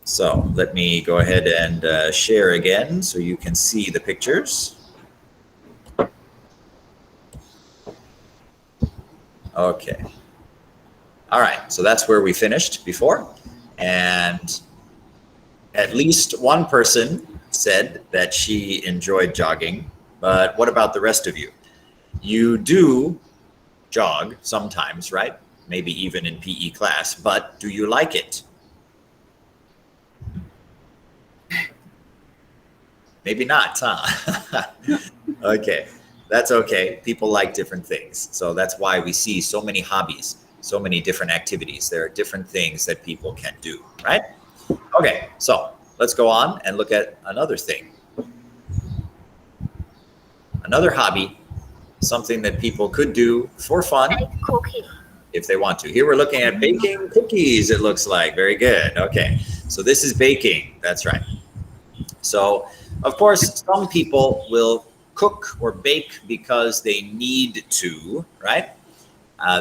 A: So let me go ahead and share again so you can see the pictures. Okay. All right, so that's where we finished before. And at least one person said that she enjoyed jogging, but what about the rest of you? You do jog sometimes, right? Maybe even in PE class, but do you like it? Maybe not, huh? Okay, that's okay. People like different things. So that's why we see so many hobbies, so many different activities. There are different things that people can do, right? Okay, so let's go on and look at another thing. Another hobby, something that people could do for fun
E: Bake cooking.
A: if they want to. Here we're looking at baking cookies, it looks like. Very good. Okay, so this is baking. That's right. So, of course, some people will cook or bake because they need to, right?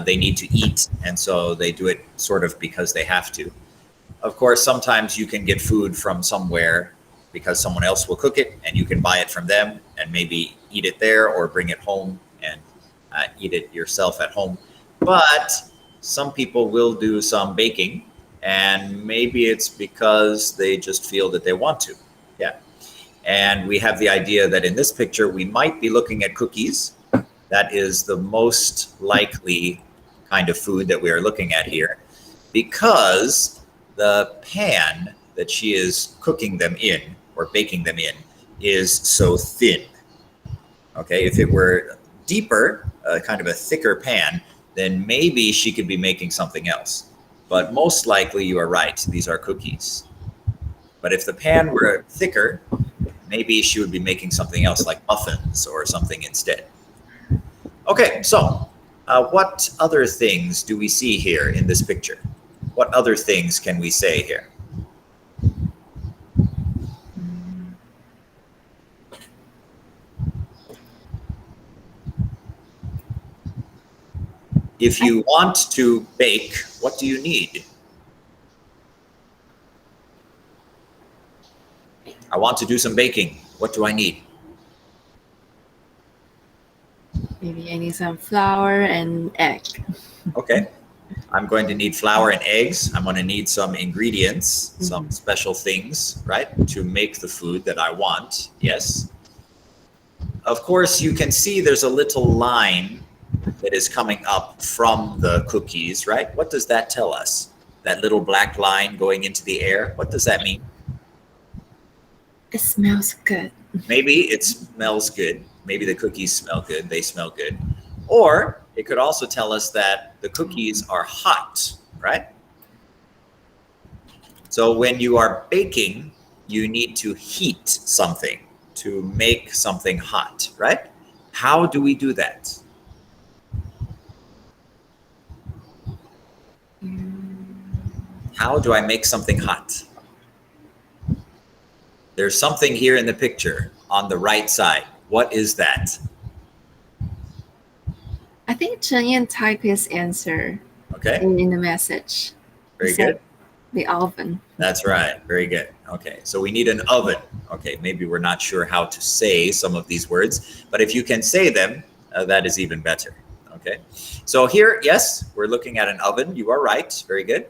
A: They need to eat, and so they do it sort of because they have to. Of course, sometimes you can get food from somewhere because someone else will cook it, and you can buy it from them and maybe eat it there or bring it home and eat it yourself at home. But some people will do some baking, and maybe it's because they just feel that they want to. Yeah. And we have the idea that in this picture, we might be looking at cookies. That is the most likely kind of food that we are looking at here, because the pan that she is cooking them in or baking them in is so thin. Okay, if it were deeper, kind of a thicker pan, then maybe she could be making something else. But most likely you are right, these are cookies. But if the pan were thicker, maybe she would be making something else like muffins or something instead. Okay, so what other things do we see here in this picture? What other things can we say here? If you want to bake, what do you need? I want to do some baking. What do I need?
D: Maybe I need some flour and egg.
A: Okay. I'm going to need flour and eggs. I'm going to need some ingredients, some special things, right, to make the food that I want. Yes. Of course, you can see there's a little line that is coming up from the cookies, right? What does that tell us? That little black line going into the air, what does that mean?
D: It smells good.
A: Maybe it smells good. Maybe the cookies smell good. They smell good. Or it could also tell us that the cookies are hot, right? So when you are baking, you need to heat something to make something hot, right? How do we do that? How do I make something hot? There's something here in the picture on the right side. What is that?
D: I think Chen Yan typed his answer
A: Okay,
D: in the message.
A: very
D: He said
A: good.
D: The oven.
A: That's right. Very good. Okay, so we need an oven. Okay, maybe we're not sure how to say some of these words, but if you can say them, that is even better. Okay, so here, yes, we're looking at an oven. You are right. Very good.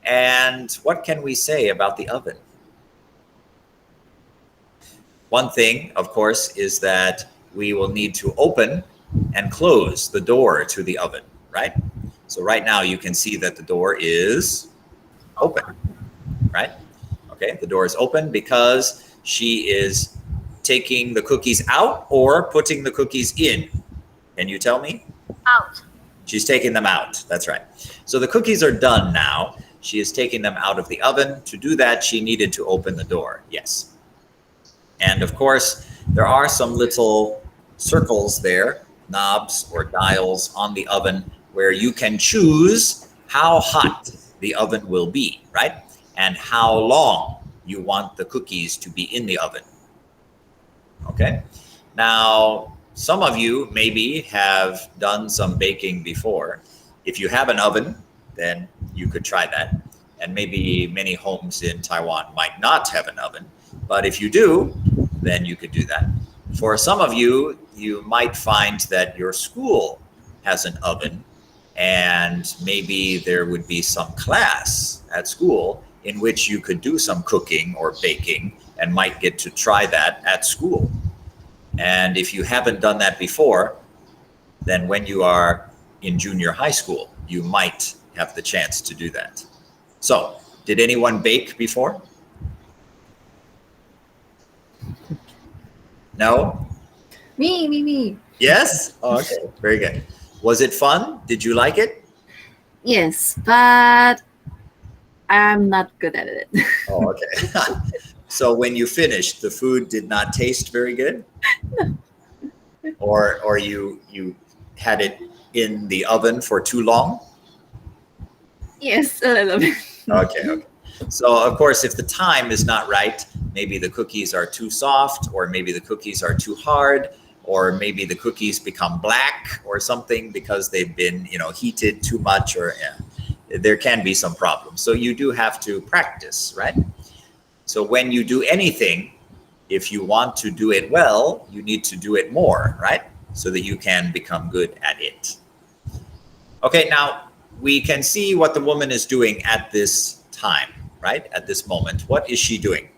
A: And what can we say about the oven? One thing, of course, is that we will need to open and close the door to the oven, right? So right now you can see that the door is open, right? Okay, the door is open because she is taking the cookies out or putting the cookies in. Can you tell me?
E: Out.
A: She's taking them out. That's right. So the cookies are done now. She is taking them out of the oven. To do that, she needed to open the door. Yes. And of course, there are some little circles there, knobs or dials on the oven where you can choose how hot the oven will be, right? And how long you want the cookies to be in the oven. Okay. Now, some of you maybe have done some baking before. If you have an oven, then you could try that. And maybe many homes in Taiwan might not have an oven. But if you do, then you could do that. For some of you, you might find that your school has an oven and maybe there would be some class at school in which you could do some cooking or baking and might get to try that at school. And if you haven't done that before, then when you are in junior high school, you might have the chance to do that. So, did anyone bake before? No?
D: Me.
A: Yes? Oh, okay, very good. Was it fun? Did you like it?
D: Yes, but I'm not good at it.
A: Oh, okay. So when you finished, the food did not taste very good? Or you had it in the oven for too long?
D: Yes, a little bit.
A: Okay. So of course, if the time is not right, maybe the cookies are too soft, or maybe the cookies are too hard, or maybe the cookies become black or something because they've been, heated too much, or there can be some problems. So you do have to practice, right? So when you do anything, if you want to do it well, you need to do it more, right? So that you can become good at it. Okay, now we can see what the woman is doing at this time, right? At this moment. What is she doing?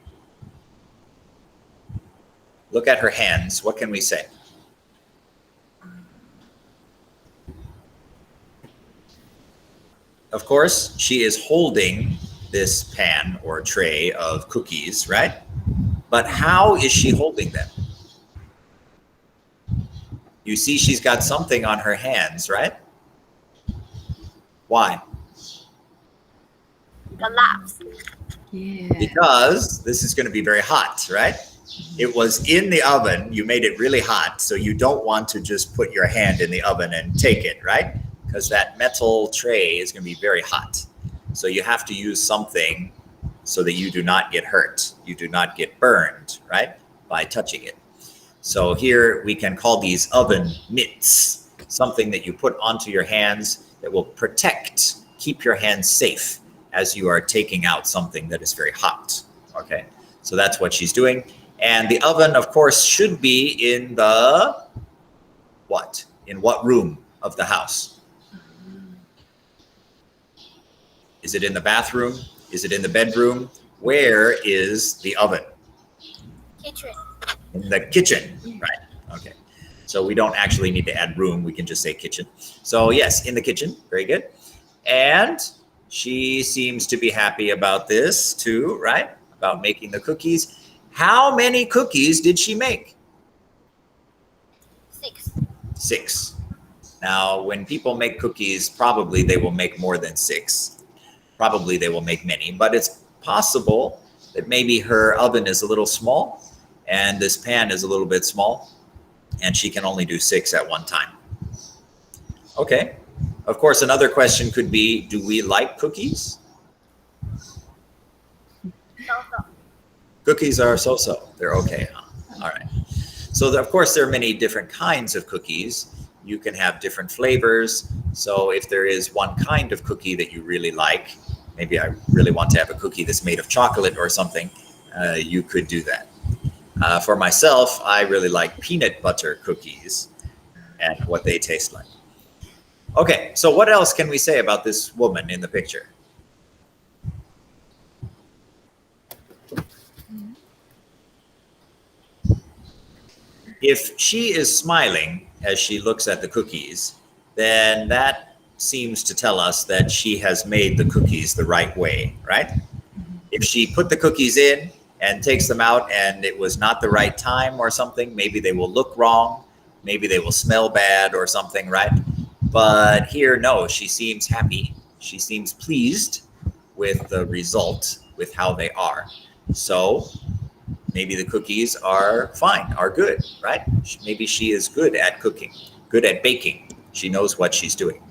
A: Look at her hands. What can we say? Of course, she is holding this pan or tray of cookies, right? But how is she holding them? You see she's got something on her hands, right? Why?
E: Gloves.
D: Yeah.
A: Because this is going to be very hot, right? It was in the oven. You made it really hot. So you don't want to just put your hand in the oven and take it, right? Because that metal tray is going to be very hot. So you have to use something so that you do not get hurt. You do not get burned, right? By touching it. So here we can call these oven mitts, something that you put onto your hands that will protect, keep your hands safe as you are taking out something that is very hot. Okay, so that's what she's doing. And the oven, of course, should be in the what? In what room of the house? Is it in the bathroom? Is it in the bedroom? Where is the oven?
E: Kitchen.
A: In the kitchen, right? Okay. So we don't actually need to add room. We can just say kitchen. So yes, in the kitchen. Very good. And she seems to be happy about this too, right? About making the cookies. How many cookies did she make?
E: 6.
A: 6. Now, when people make cookies, probably they will make more than 6. Probably they will make many, but it's possible that maybe her oven is a little small and this pan is a little bit small and she can only do 6 at one time. Okay. Of course, another question could be, do we like cookies?
E: So.
A: Cookies are so-so. They're okay, huh? All right. So, of course, there are many different kinds of cookies. You can have different flavors. So if there is one kind of cookie that you really like, maybe I really want to have a cookie that's made of chocolate or something, you could do that. For myself, I really like peanut butter cookies and what they taste like. Okay, so what else can we say about this woman in the picture? If she is smiling as she looks at the cookies, then that seems to tell us that she has made the cookies the right way, right? If she put the cookies in and takes them out and it was not the right time or something, maybe they will look wrong, maybe they will smell bad or something, right? But here, no, she seems happy. She seems pleased with the result, with how they are. So maybe the cookies are fine, are good, right? Maybe she is good at cooking, good at baking. She knows what she's doing.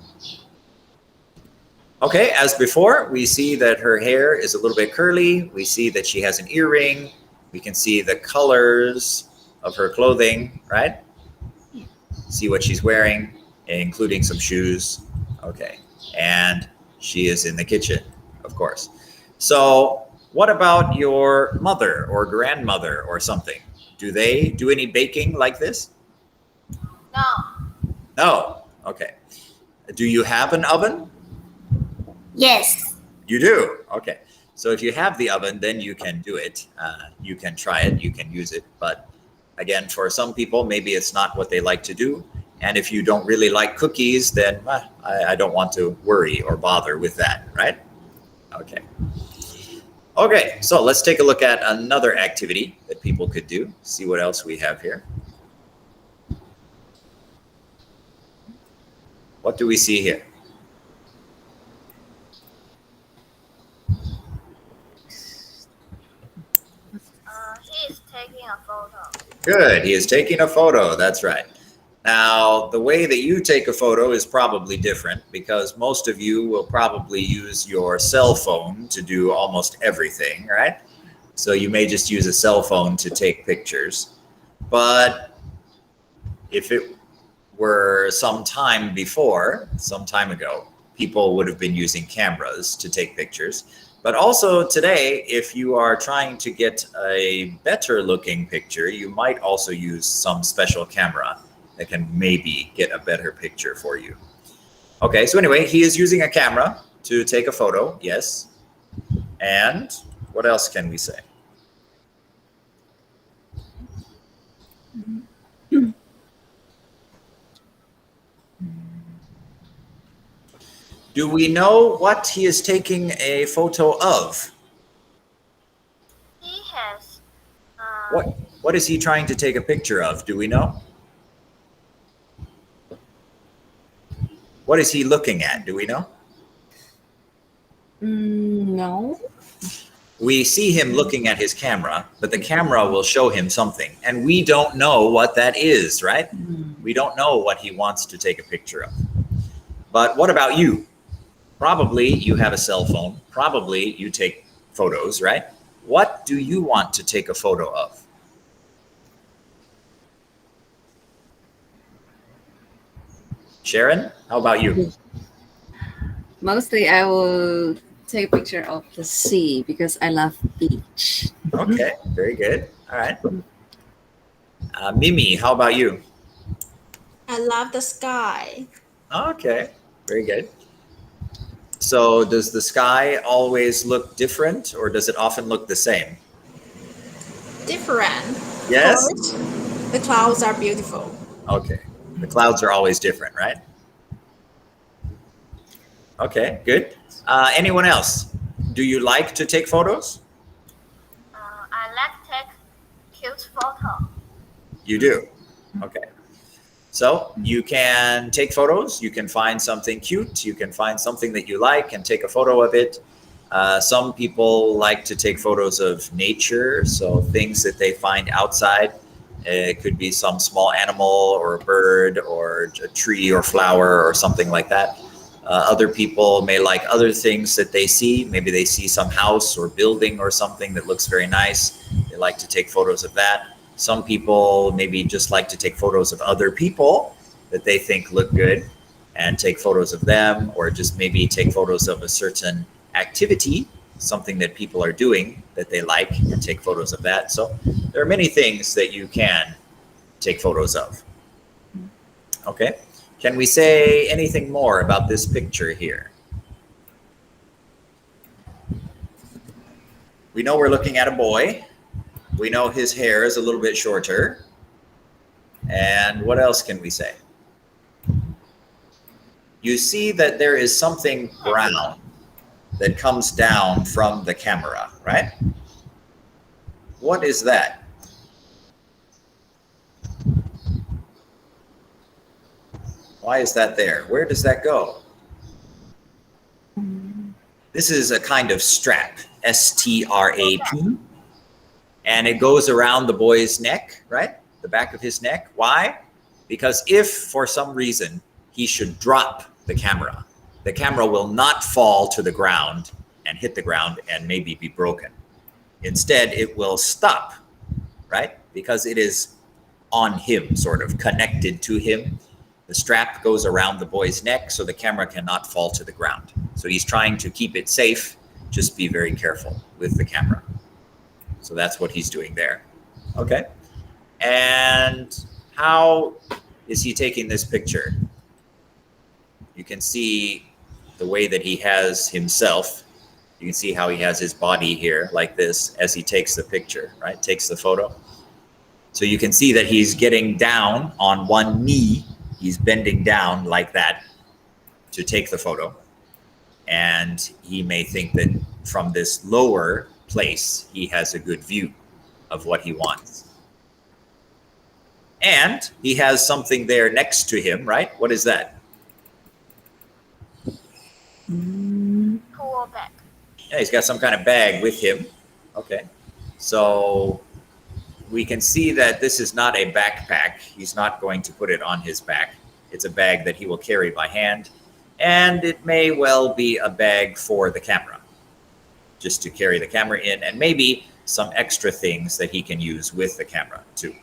A: Okay, as before, we see that her hair is a little bit curly. We see that she has an earring. We can see the colors of her clothing, right? See what she's wearing, including some shoes. Okay, and she is in the kitchen, of course. So what about your mother or grandmother or something? Do they do any baking like this?
E: No.
A: No. Okay. Do you have an oven?
E: Yes.
A: You do. Okay. So if you have the oven, then you can do it. You can try it. You can use it. But again, for some people, maybe it's not what they like to do. And if you don't really like cookies, then I don't want to worry or bother with that, right? Okay. Okay, so let's take a look at another activity that people could do. See what else we have here. What do we see here?
E: He is taking a photo.
A: Good, he is taking a photo, that's right. Now, the way that you take a photo is probably different because most of you will probably use your cell phone to do almost everything, right? So you may just use a cell phone to take pictures. But if it were some time ago, people would have been using cameras to take pictures. But also today, if you are trying to get a better looking picture, you might also use some special camera that can maybe get a better picture for you. Okay, so anyway, he is using a camera to take a photo, yes. And what else can we say? Do we know what he is taking a photo of?
E: He has.
A: What is he trying to take a picture of? Do we know? What is he looking at? Do we know?
D: No.
A: We see him looking at his camera, but the camera will show him something. And we don't know what that is, right? We don't know what he wants to take a picture of. But what about you? Probably you have a cell phone. Probably you take photos, right? What do you want to take a photo of? Sharon, how about you?
D: Mostly I will take a picture of the sea because I love beach.
A: Okay, very good. All right. Mimi, how about you?
C: I love the sky.
A: Okay, very good. So does the sky always look different or does it often look the same?
C: Different.
A: Yes?
C: Of course, the clouds are beautiful.
A: Okay. The clouds are always different, right? Okay, good. Anyone else? Do you like to take photos?
E: I like to take cute photo.
A: You do? Okay. So you can take photos, you can find something cute, you can find something that you like and take a photo of it. Some people like to take photos of nature, so things that they find outside. It could be some small animal or a bird or a tree or flower or something like that. Other people may like other things that they see. Maybe they see some house or building or something that looks very nice. They like to take photos of that. Some people maybe just like to take photos of other people that they think look good and take photos of them, or just maybe take photos of a certain activity, something that people are doing that they like, and take photos of that. So there are many things that you can take photos of. Okay. Can we say anything more about this picture here? We know we're looking at a boy. We know his hair is a little bit shorter. And what else can we say? You see that there is something brown that comes down from the camera, right? What is that? Why is that there? Where does that go? This is a kind of strap, S-T-R-A-P. And it goes around the boy's neck, right? The back of his neck. Why? Because if for some reason he should drop the camera will not fall to the ground and hit the ground and maybe be broken. Instead, it will stop, right? Because it is on him, sort of connected to him. The strap goes around the boy's neck so the camera cannot fall to the ground. So he's trying to keep it safe. Just be very careful with the camera. So that's what he's doing there. Okay. And how is he taking this picture? you can see the way that he has himself. You can see how he has his body here like this as he takes the picture, right? Takes the photo. So you can see that he's getting down on one knee. He's bending down like that to take the photo. And he may think that from this lower place, he has a good view of what he wants. And he has something there next to him, right? What is that?
E: Tool bag.
A: Yeah, he's got some kind of bag with him. Okay. So we can see that this is not a backpack. He's not going to put it on his back. It's a bag that he will carry by hand. And it may well be a bag for the camera, just to carry the camera in, and maybe some extra things that he can use with the camera too.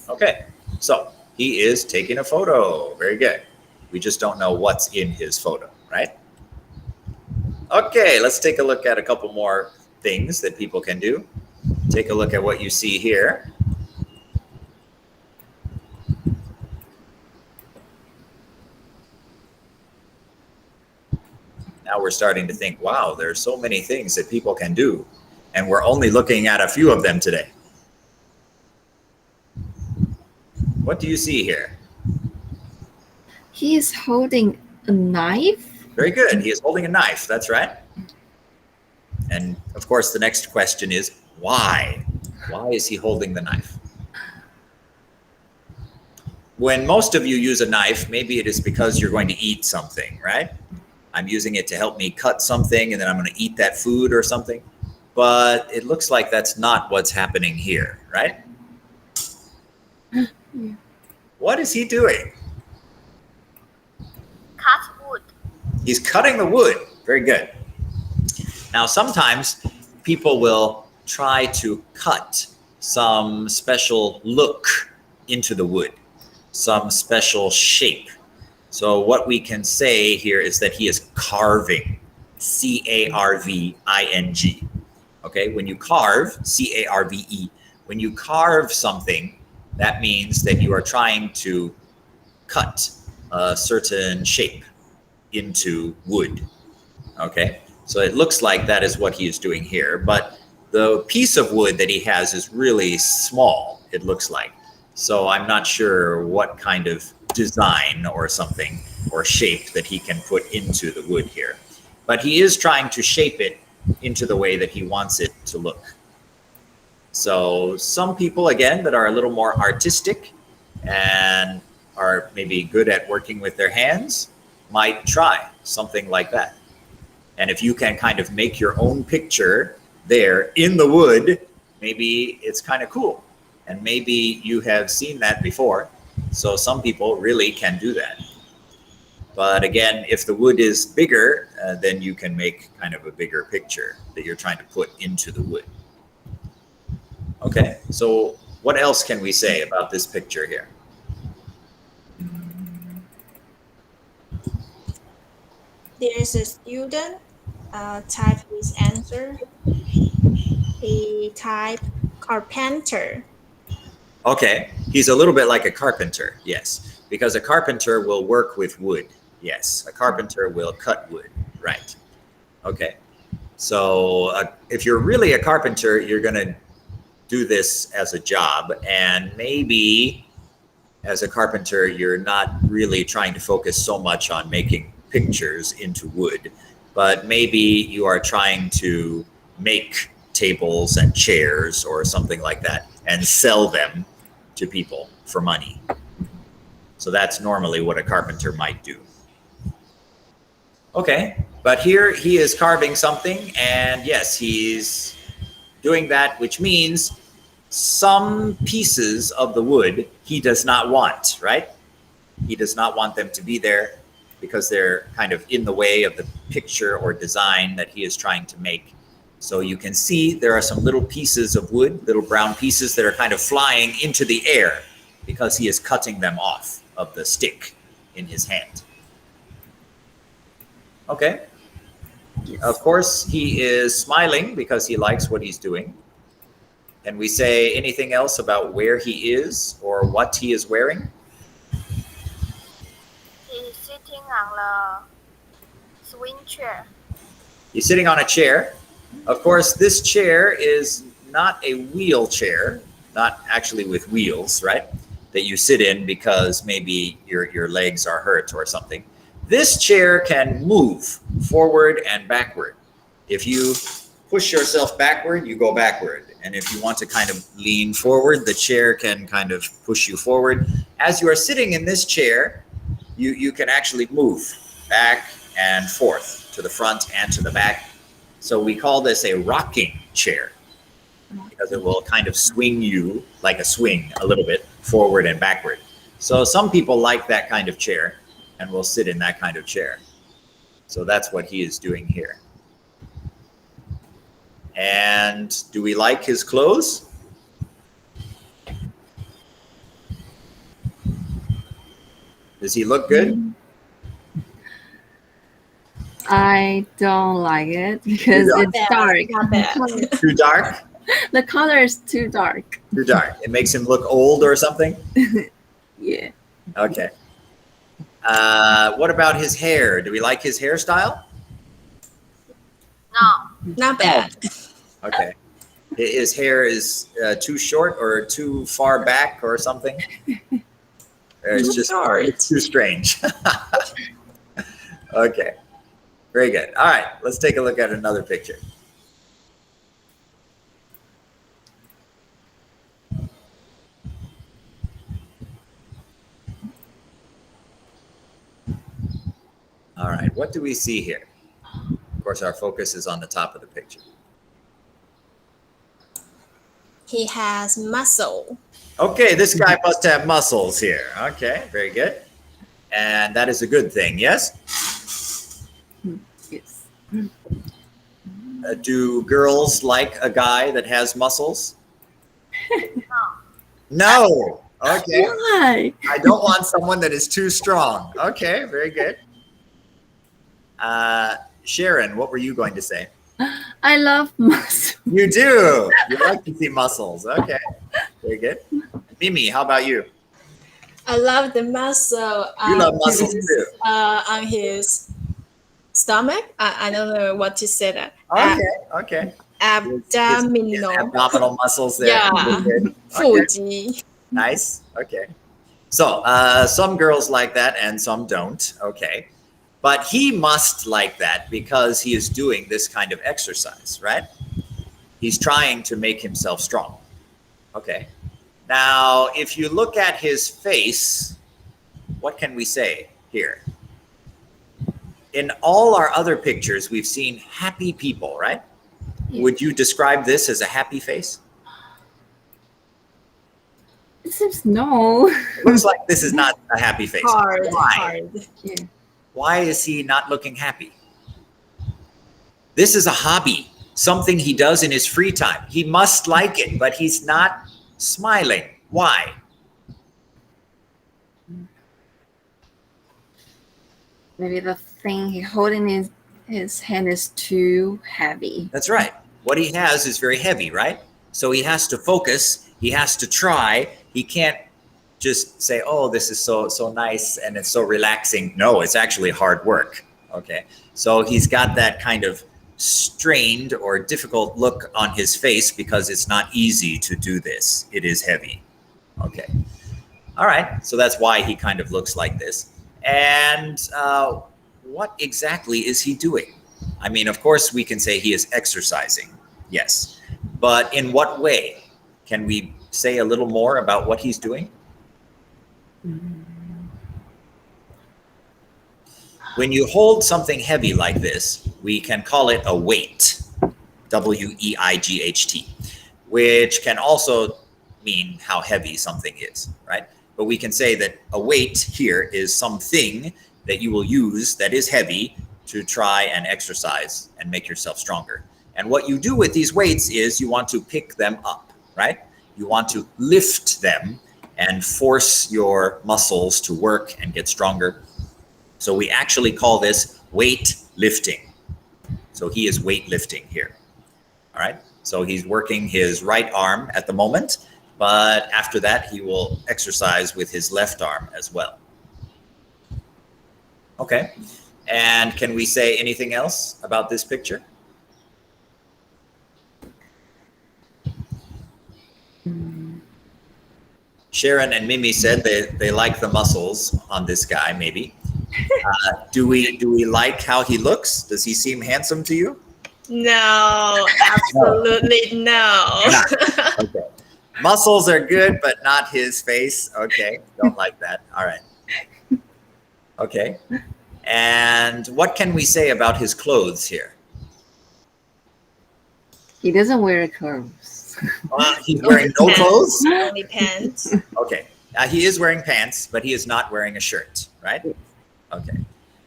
A: Okay, so he is taking a photo. Very good. We just don't know what's in his photo, right? Okay, let's take a look at a couple more things that people can do. Take a look at what you see here. Now we're starting to think, wow, there's so many things that people can do, and we're only looking at a few of them today. What do you see here?
D: He is holding a knife.
A: Very good. He is holding a knife. That's right. And of course, the next question is, why? Why is he holding the knife? When most of you use a knife, maybe it is because you're going to eat something, right? I'm using it to help me cut something, and then I'm going to eat that food or something. But it looks like that's not what's happening here, right?
D: Yeah.
A: What is he doing?
E: Cut wood.
A: He's cutting the wood. Very good. Now, sometimes people will try to cut some special look into the wood, some special shape. So what we can say here is that he is carving, C-A-R-V-I-N-G. Okay, when you carve, C-A-R-V-E, when you carve something, that means that you are trying to cut a certain shape into wood. Okay, so it looks like that is what he is doing here, but the piece of wood that he has is really small, it looks like. So I'm not sure what kind of design or something or shape that he can put into the wood here. But he is trying to shape it into the way that he wants it to look. So some people, again, that are a little more artistic and are maybe good at working with their hands might try something like that. And if you can kind of make your own picture there in the wood, maybe it's kind of cool. And maybe you have seen that before. So some people really can do that. But again, if the wood is bigger, then you can make kind of a bigger picture that you're trying to put into the wood. Okay, so what else can we say about this picture here?
C: There's a student type his answer. He typed carpenter.
A: Okay, he's a little bit like a carpenter, yes, because a carpenter will work with wood. Yes, a carpenter will cut wood, right? Okay, so if you're really a carpenter, you're going to do this as a job, and maybe as a carpenter, you're not really trying to focus so much on making pictures into wood, but maybe you are trying to make tables and chairs or something like that and sell them to people for money. So that's normally what a carpenter might do. Okay, but here he is carving something, and yes, he's doing that, which means some pieces of the wood he does not want, right? He does not want them to be there because they're kind of in the way of the picture or design that he is trying to make. So you can see there are some little pieces of wood, little brown pieces that are kind of flying into the air because he is cutting them off of the stick in his hand. Okay. Yes. Of course, he is smiling because he likes what he's doing. Can we say anything else about where he is or what he is wearing?
E: He sitting on the swing chair.
A: He's sitting on a chair. Of course, this chair is not a wheelchair, not actually with wheels, right? That you sit in because maybe your legs are hurt or something. This chair can move forward and backward. If you push yourself backward, you go backward. And if you want to kind of lean forward, the chair can kind of push you forward. As you are sitting in this chair, you can actually move back and forth to the front and to the back. So we call this a rocking chair because it will kind of swing you like a swing a little bit forward and backward. So some people like that kind of chair and will sit in that kind of chair. So that's what he is doing here. And do we like his clothes? Does he look good?
D: I don't like it because it's dark.
C: Not bad.
A: Too dark?
D: The color is too dark.
A: Too dark. It makes him look old or something?
D: Yeah.
A: Okay. What about his hair? Do we like his hairstyle?
E: No.
C: Not bad.
A: Okay. His hair is too short or too far back or something? Or it's just it's too strange. Okay. Very good. All right. Let's take a look at another picture. All right. What do we see here? Of course, our focus is on the top of the picture.
C: He has muscle.
A: Okay, this guy must have muscles here. Okay, very good. And that is a good thing, yes?
D: Yes.
A: Do girls like a guy that has muscles? No. Okay.
D: Why?
A: I don't want someone that is too strong. Okay, very good. Sharon, what were you going to say?
D: I love muscle.
A: You do. You like to see muscles. Okay, very good. Mimi, how about you?
C: I love the muscle.
A: You love muscles too.
C: On his stomach. I don't know what to say that.
A: Okay.
C: Abdominal.
A: His abdominal muscles there.
C: Yeah.
A: Very good. Okay.
C: 腹肌.
A: Nice. Okay. So some girls like that and some don't. Okay. But he must like that because he is doing this kind of exercise, right? He's trying to make himself strong. Okay. Now, if you look at his face, what can we say here? In all our other pictures, we've seen happy people, right?
D: Yeah.
A: Would you describe this as a happy face?
D: It seems no.
A: It looks like this is not a happy face.
C: Hard.
A: Why?
D: Yeah.
A: Why is he not looking happy? This is a hobby, something he does in his free time. He must like it, but he's not smiling. Why?
D: Maybe the thing he holding in his hand is too heavy.
A: That's right. What he has is very heavy, right? So he has to focus. He has to try. He can't just say, oh, this is so nice and it's so relaxing. No, it's actually hard work. Okay. So he's got that kind of strained or difficult look on his face because it's not easy to do this. It is heavy. Okay. All right. So that's why he kind of looks like this. And what exactly is he doing? I mean, of course, we can say he is exercising. Yes. But in what way? Can we say a little more about what he's doing? When you hold something heavy like this, we can call it a weight, W-E-I-G-H-T, which can also mean how heavy something is, right? But we can say that a weight here is something that you will use that is heavy to try and exercise and make yourself stronger. And what you do with these weights is you want to pick them up, right? You want to lift them and force your muscles to work and get stronger. So we actually call this weight lifting. So he is weight lifting here. All right. So he's working his right arm at the moment, but after that, he will exercise with his left arm as well. Okay. And can we say anything else about this picture? Sharon and Mimi said they like the muscles on this guy, maybe. Do we like how he looks? Does he seem handsome to you?
C: No, absolutely no.
A: Okay. Muscles are good, but not his face. Okay. Don't like that. All right. Okay. And what can we say about his clothes here?
D: He doesn't wear clothes.
A: He's wearing no clothes?
C: Only pants.
A: Okay. He is wearing pants, but he is not wearing a shirt, right? Okay.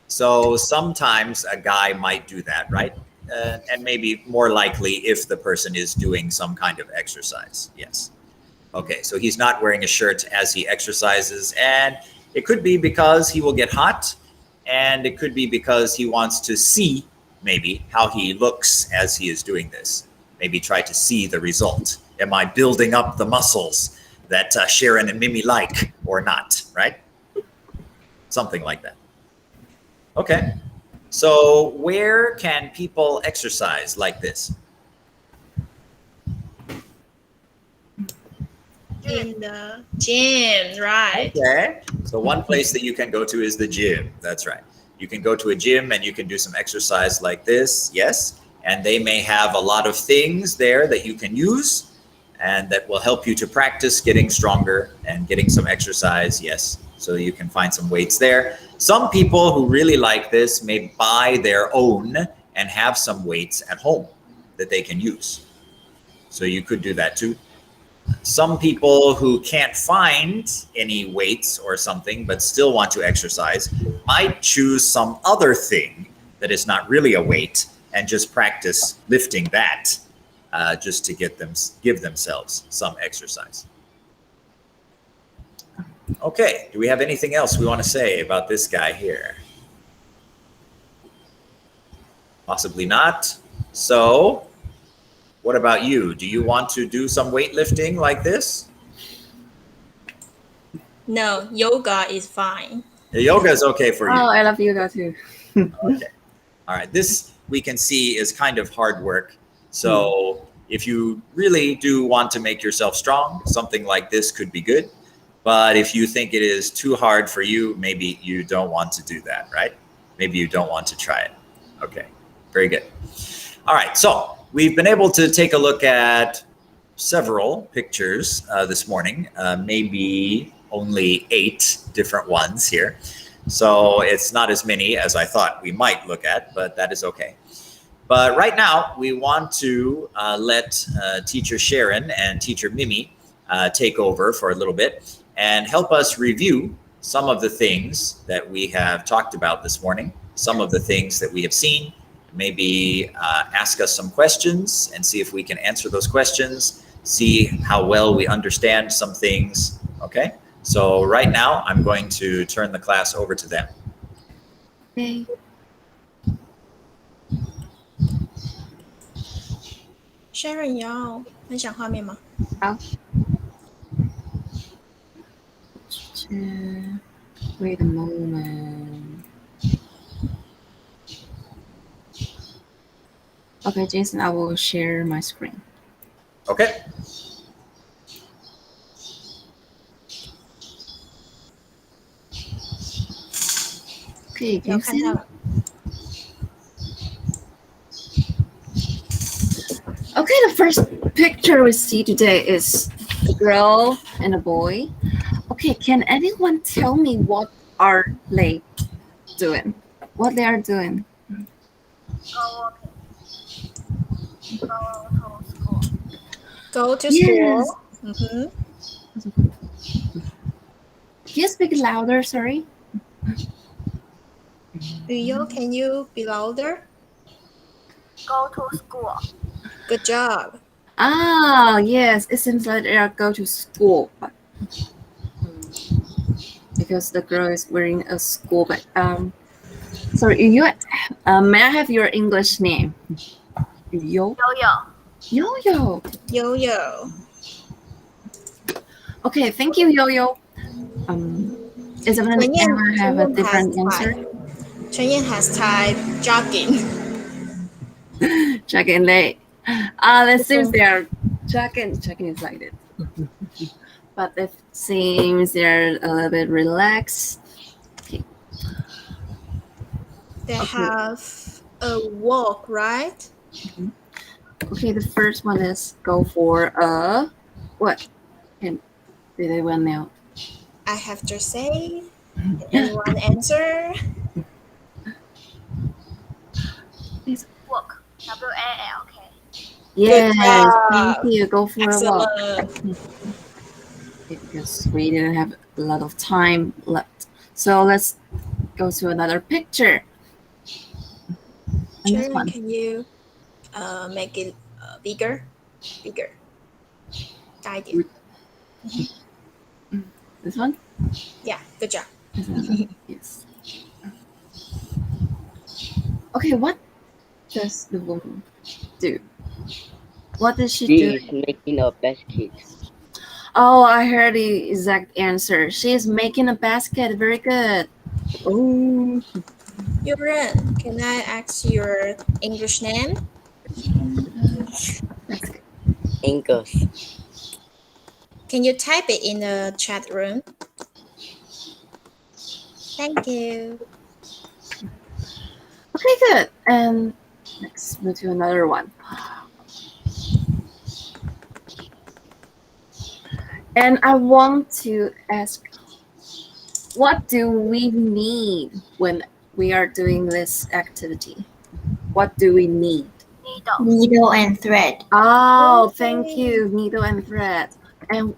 A: So sometimes a guy might do that, right? And maybe more likely if the person is doing some kind of exercise. Yes. Okay. So he's not wearing a shirt as he exercises. And it could be because he will get hot. And it could be because he wants to see maybe how he looks as he is doing this. Maybe try to see the result. Am I building up the muscles that Sharon and Mimi like or not, right? Something like that. Okay. So where can people exercise like this?
C: In the gym, right?
A: Okay. So one place that you can go to is the gym. That's right. You can go to a gym and you can do some exercise like this. Yes. And they may have a lot of things there that you can use and that will help you to practice getting stronger and getting some exercise. Yes. So you can find some weights there. Some people who really like this may buy their own and have some weights at home that they can use. So you could do that too. Some people who can't find any weights or something but still want to exercise might choose some other thing that is not really a weight and just practice lifting that just to give themselves some exercise. Okay, do we have anything else we want to say about this guy here? Possibly not. So, what about you? Do you want to do some weightlifting like this?
C: No, yoga is fine.
A: The yoga is okay for you.
D: Oh, I love yoga too.
A: Okay. All right. This we can see is kind of hard work. So if you really do want to make yourself strong, something like this could be good. But if you think it is too hard for you, maybe you don't want to do that, right? Maybe you don't want to try it. Okay. Very good. All right. So we've been able to take a look at several pictures this morning, maybe only 8 different ones here. So it's not as many as I thought we might look at, but that is okay. But right now, we want to let Teacher Sharon and Teacher Mimi take over for a little bit and help us review some of the things that we have talked about this morning, some of the things that we have seen, maybe ask us some questions and see if we can answer those questions, see how well we understand some things, okay? So right now, I'm going to turn the class over to them.
D: Okay.
C: Sharon 你要分享画面吗？
D: 好。Wait a moment. Okay, Jason, I will share my screen.
A: Okay.
D: Okay,
C: 有看到
D: Jason.
C: 了。
D: Okay, the first picture we see today is a girl and a boy. Okay, can anyone tell me what are they doing? What they are doing?
E: Go to school.
C: Go to
D: Yes.
C: school. Mm-hmm.
D: Can you speak louder? Sorry.
C: Uyo, can you be louder?
E: Go to school.
C: Good job.
D: Ah, yes. It seems like they are go to school, but because the girl is wearing a school bag. Sorry, you. May I have your English name? Yo.
E: Yo-yo.
D: Yo-yo.
C: Yo-yo.
D: Okay, thank you, Yo-yo. Is it gonna
C: 文燕
D: have a
C: 文
D: different
C: 燕
D: answer?
C: 牌 Chen Yan has typed jogging.
D: Jogging. Let's see if they are jogging. Jogging is like it. But it seems they're a little bit relaxed. Okay.
C: They have a walk, right?
D: Okay, the first one is go for a what? And did they win now?
C: I have to say. Anyone answer?
E: Walk. WALK.
D: Yes,
C: job.
D: thank you. Go for a walk.
C: Excellent.
D: Because we didn't have a lot of time left. So let's go to another picture. And this
C: Sharon,
D: one.
C: can you make it bigger? Bigger. 大一点.
D: This one?
C: Yeah, good job.
D: Yes. Okay, what does the woman do? What does she
G: She
D: do?
G: is making a basket.
D: Oh, I heard the exact answer. She is making a basket. Very good. Oh.
C: Yuren, can I ask your English name?
D: That's good.
G: Angus.
C: Can you type it in the chat room? Thank you.
D: Okay, good. And let's move to another one. And I want to ask, what do we need when we are doing this activity? What do we need?
E: Needle.
C: Needle and thread.
D: Oh,
C: Okay.
D: thank you. Needle and thread. And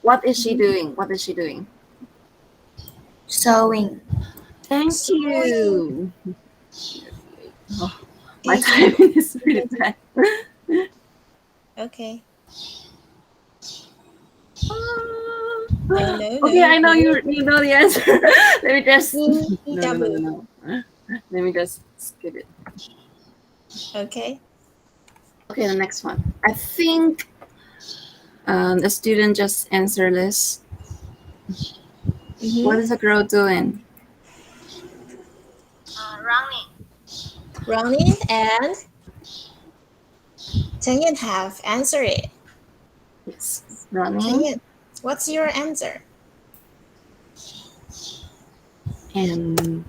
D: what is she doing? What is she doing?
C: Sewing.
D: Thank
C: Sewing.
D: you. Oh, my timing is really bad.
C: Okay.
D: Okay, I know you know the answer. Let me just no. Let me just skip it.
C: Okay.
D: Okay, the next one. I think the student just answered this. What is the girl doing?
E: Running.
C: Running and Chen Yan have answered it.
D: Yes,
C: Chen
D: running.
C: Yan, what's your answer?
D: And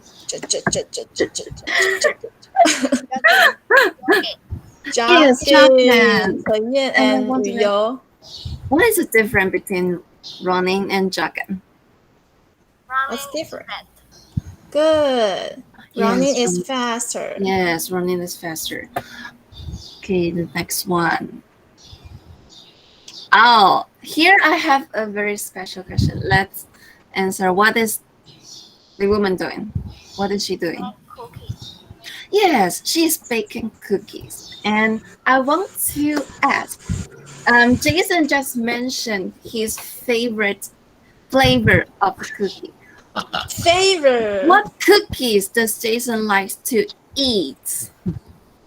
D: Yes,
C: Jogging.
D: jogging.
C: Chen Yan
D: And
C: and
D: what
C: Yu
D: is
C: Yo.
D: what is the difference between running and jogging?
E: Running
C: What's different?
E: is fast.
C: Good. Running
D: Yes,
C: is faster.
D: Yes, running is faster. Okay, the next one. Oh, here I have a very special question. Let's answer. What is the woman doing? What is she doing?
E: Cookies.
D: Yes, she's baking cookies. And I want to ask, Jason just mentioned his favorite flavor of cookie.
C: Favorite.
D: What cookies does Jason like to eat?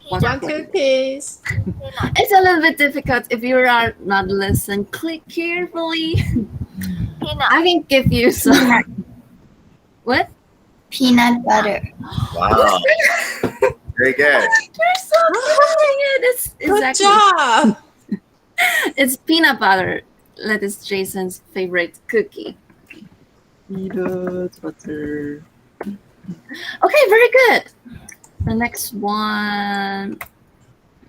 D: What
C: What
D: flavor?
C: cookies?
E: Peanut.
D: It's a little bit difficult if you are not listening. Click carefully.
E: Peanut.
D: I can give you some. What?
C: Peanut butter.
A: Wow. Very good.
D: You're so quiet. It's
C: Good
D: exactly.
C: job.
D: It's peanut butter. That is Jason's favorite cookie. Peanut butter. Okay, very good. The next one.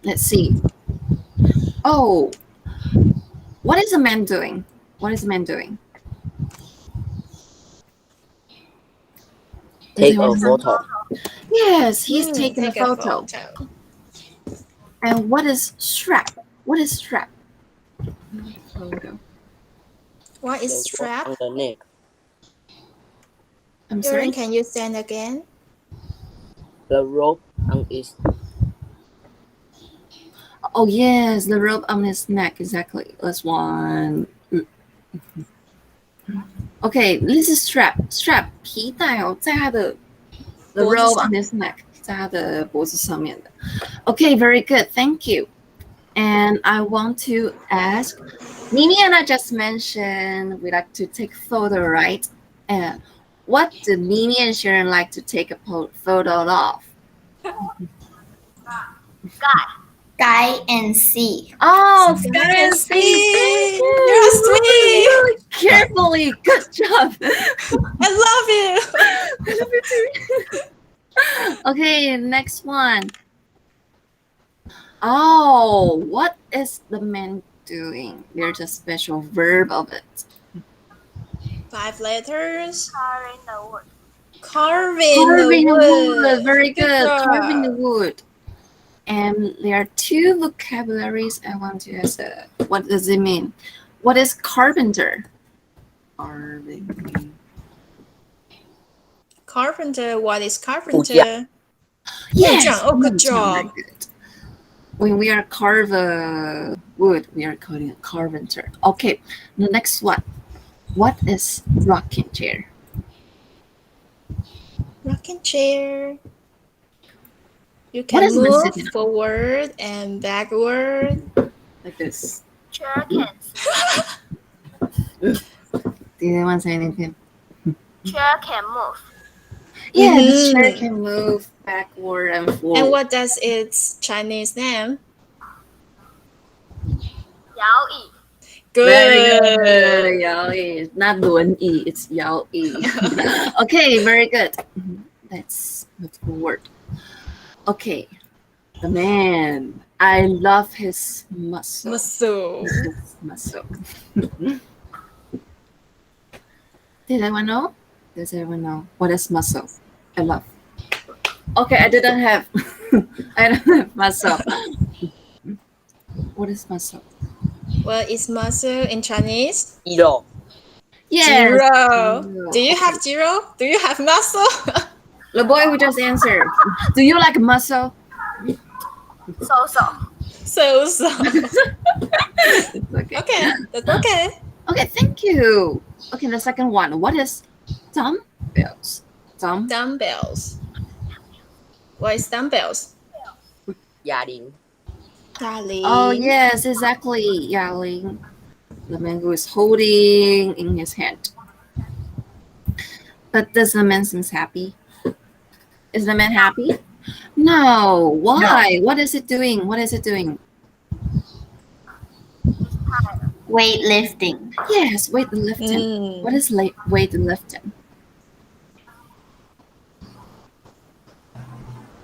D: Let's see. Oh, what is the man doing? What is the man doing?
G: Take a
D: Does he
G: photo.
D: Yes, he's taking a
C: Take
D: photo. And what is strap? What is strap? Photo.
C: What is
G: The rope
C: strap?
G: on the neck.
D: I'm sorry.
C: Yuren, can you send again?
G: The rope on its
D: Oh yes, the rope on his neck. Exactly. Last one. Okay, this is strap. Strap 皮带哦，在他的 the
C: 脖子
D: rope
C: 上。
D: on his neck，在他的脖子上面的。Okay, very good. Thank you. And I want to ask, Mimi and I just mentioned we like to take photo, right? And What do Nini and Sharon like to take a photo of?
E: Guy.
C: Sky and sea.
D: Oh,
C: Sky
D: Sky
C: and
D: and sea.
C: sea. You're sweet.
D: Really carefully. Good job.
C: I love you.
D: I love you too. Okay, next one. Oh, what is the man doing? There's a special verb of it.
C: 5 letters.
E: Carrying the wood.
C: Carving
D: Carving
C: the
D: wood.
C: wood.
D: Very good.
C: job.
D: Carving the wood. And there are 2 vocabularies I want to ask. What does it mean? What is carpenter? Carving.
C: Carpenter. What is carpenter?
G: yeah.
D: Yes.
C: Oh, good
D: very
C: job.
D: good. When we are carve wood, we are calling it carpenter. Okay, the next one. What is rocking chair?
C: Rocking chair. You
D: What
C: can
D: is
C: move
D: Messina?
C: forward and backward.
D: Like this.
E: Chair can
D: Did anyone say anything?
E: chair can move.
D: Yeah, the chair
C: Mhm.
D: can move backward and forward.
C: And what does its Chinese name?
E: 摇椅.
C: Good.
D: Very good. 摇椅. Not 轮椅, it's 摇椅. Okay, very good. Let's move forward. Okay, the man. I love his muscle.
C: Muscle.
D: His muscle. Did anyone know? Does everyone know what is muscle? I love. Okay, I didn't have. I don't have muscle. What is muscle?
C: What is muscle in Chinese?
G: 肌肉
D: Yes.
C: Zero.
D: Zero.
C: Do you have zero? Do you have muscle?
D: The boy who just answered. Do you like muscle?
E: So.
C: So.
D: Okay.
C: Okay, that's okay.
D: Okay, thank you. Okay, the second one. What is dumbbells?
C: Dumbbells. What is dumbbells?
G: 哑铃
C: Darling.
D: Oh, yes, exactly. Yaling. The man who is holding in his hand. But does the man seem happy? Is the man happy? No. Why? What is it doing? What is it doing?
C: Weightlifting.
D: Yes, weightlifting.
C: Mm.
D: What is weightlifting?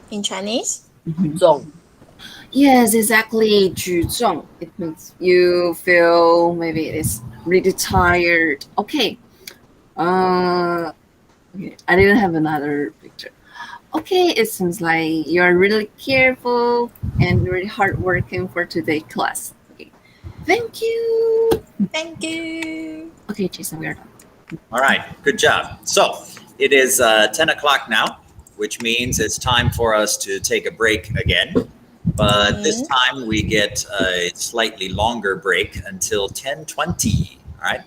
C: In Chinese?
G: 重
D: Yes, exactly. 举重. It means you feel maybe it's really tired. Okay. Okay. I didn't have another picture. Okay, it seems like you're really careful and really hardworking for today's class. Okay. Thank you.
C: Thank you.
D: Okay, Jason, we are done.
A: All right, good job. So it is 10 o'clock now, which means it's time for us to take a break again. But this time we get a slightly longer break until 10:20. All right.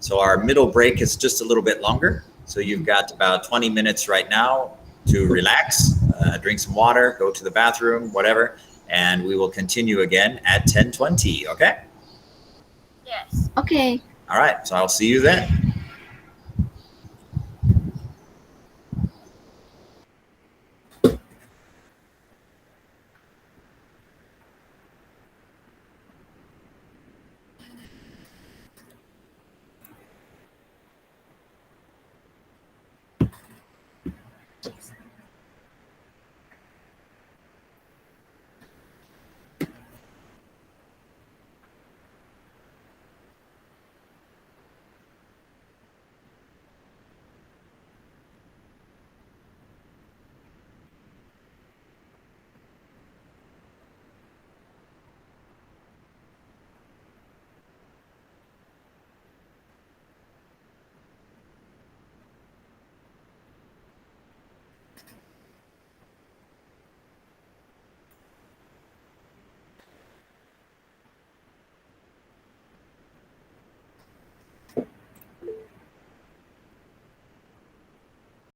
A: So our middle break is just a little bit longer. So you've got about 20 minutes right now to relax, drink some water, go to the bathroom, whatever. And we will continue again at 10:20. Okay.
E: Yes.
D: Okay.
A: All right. So I'll see you then.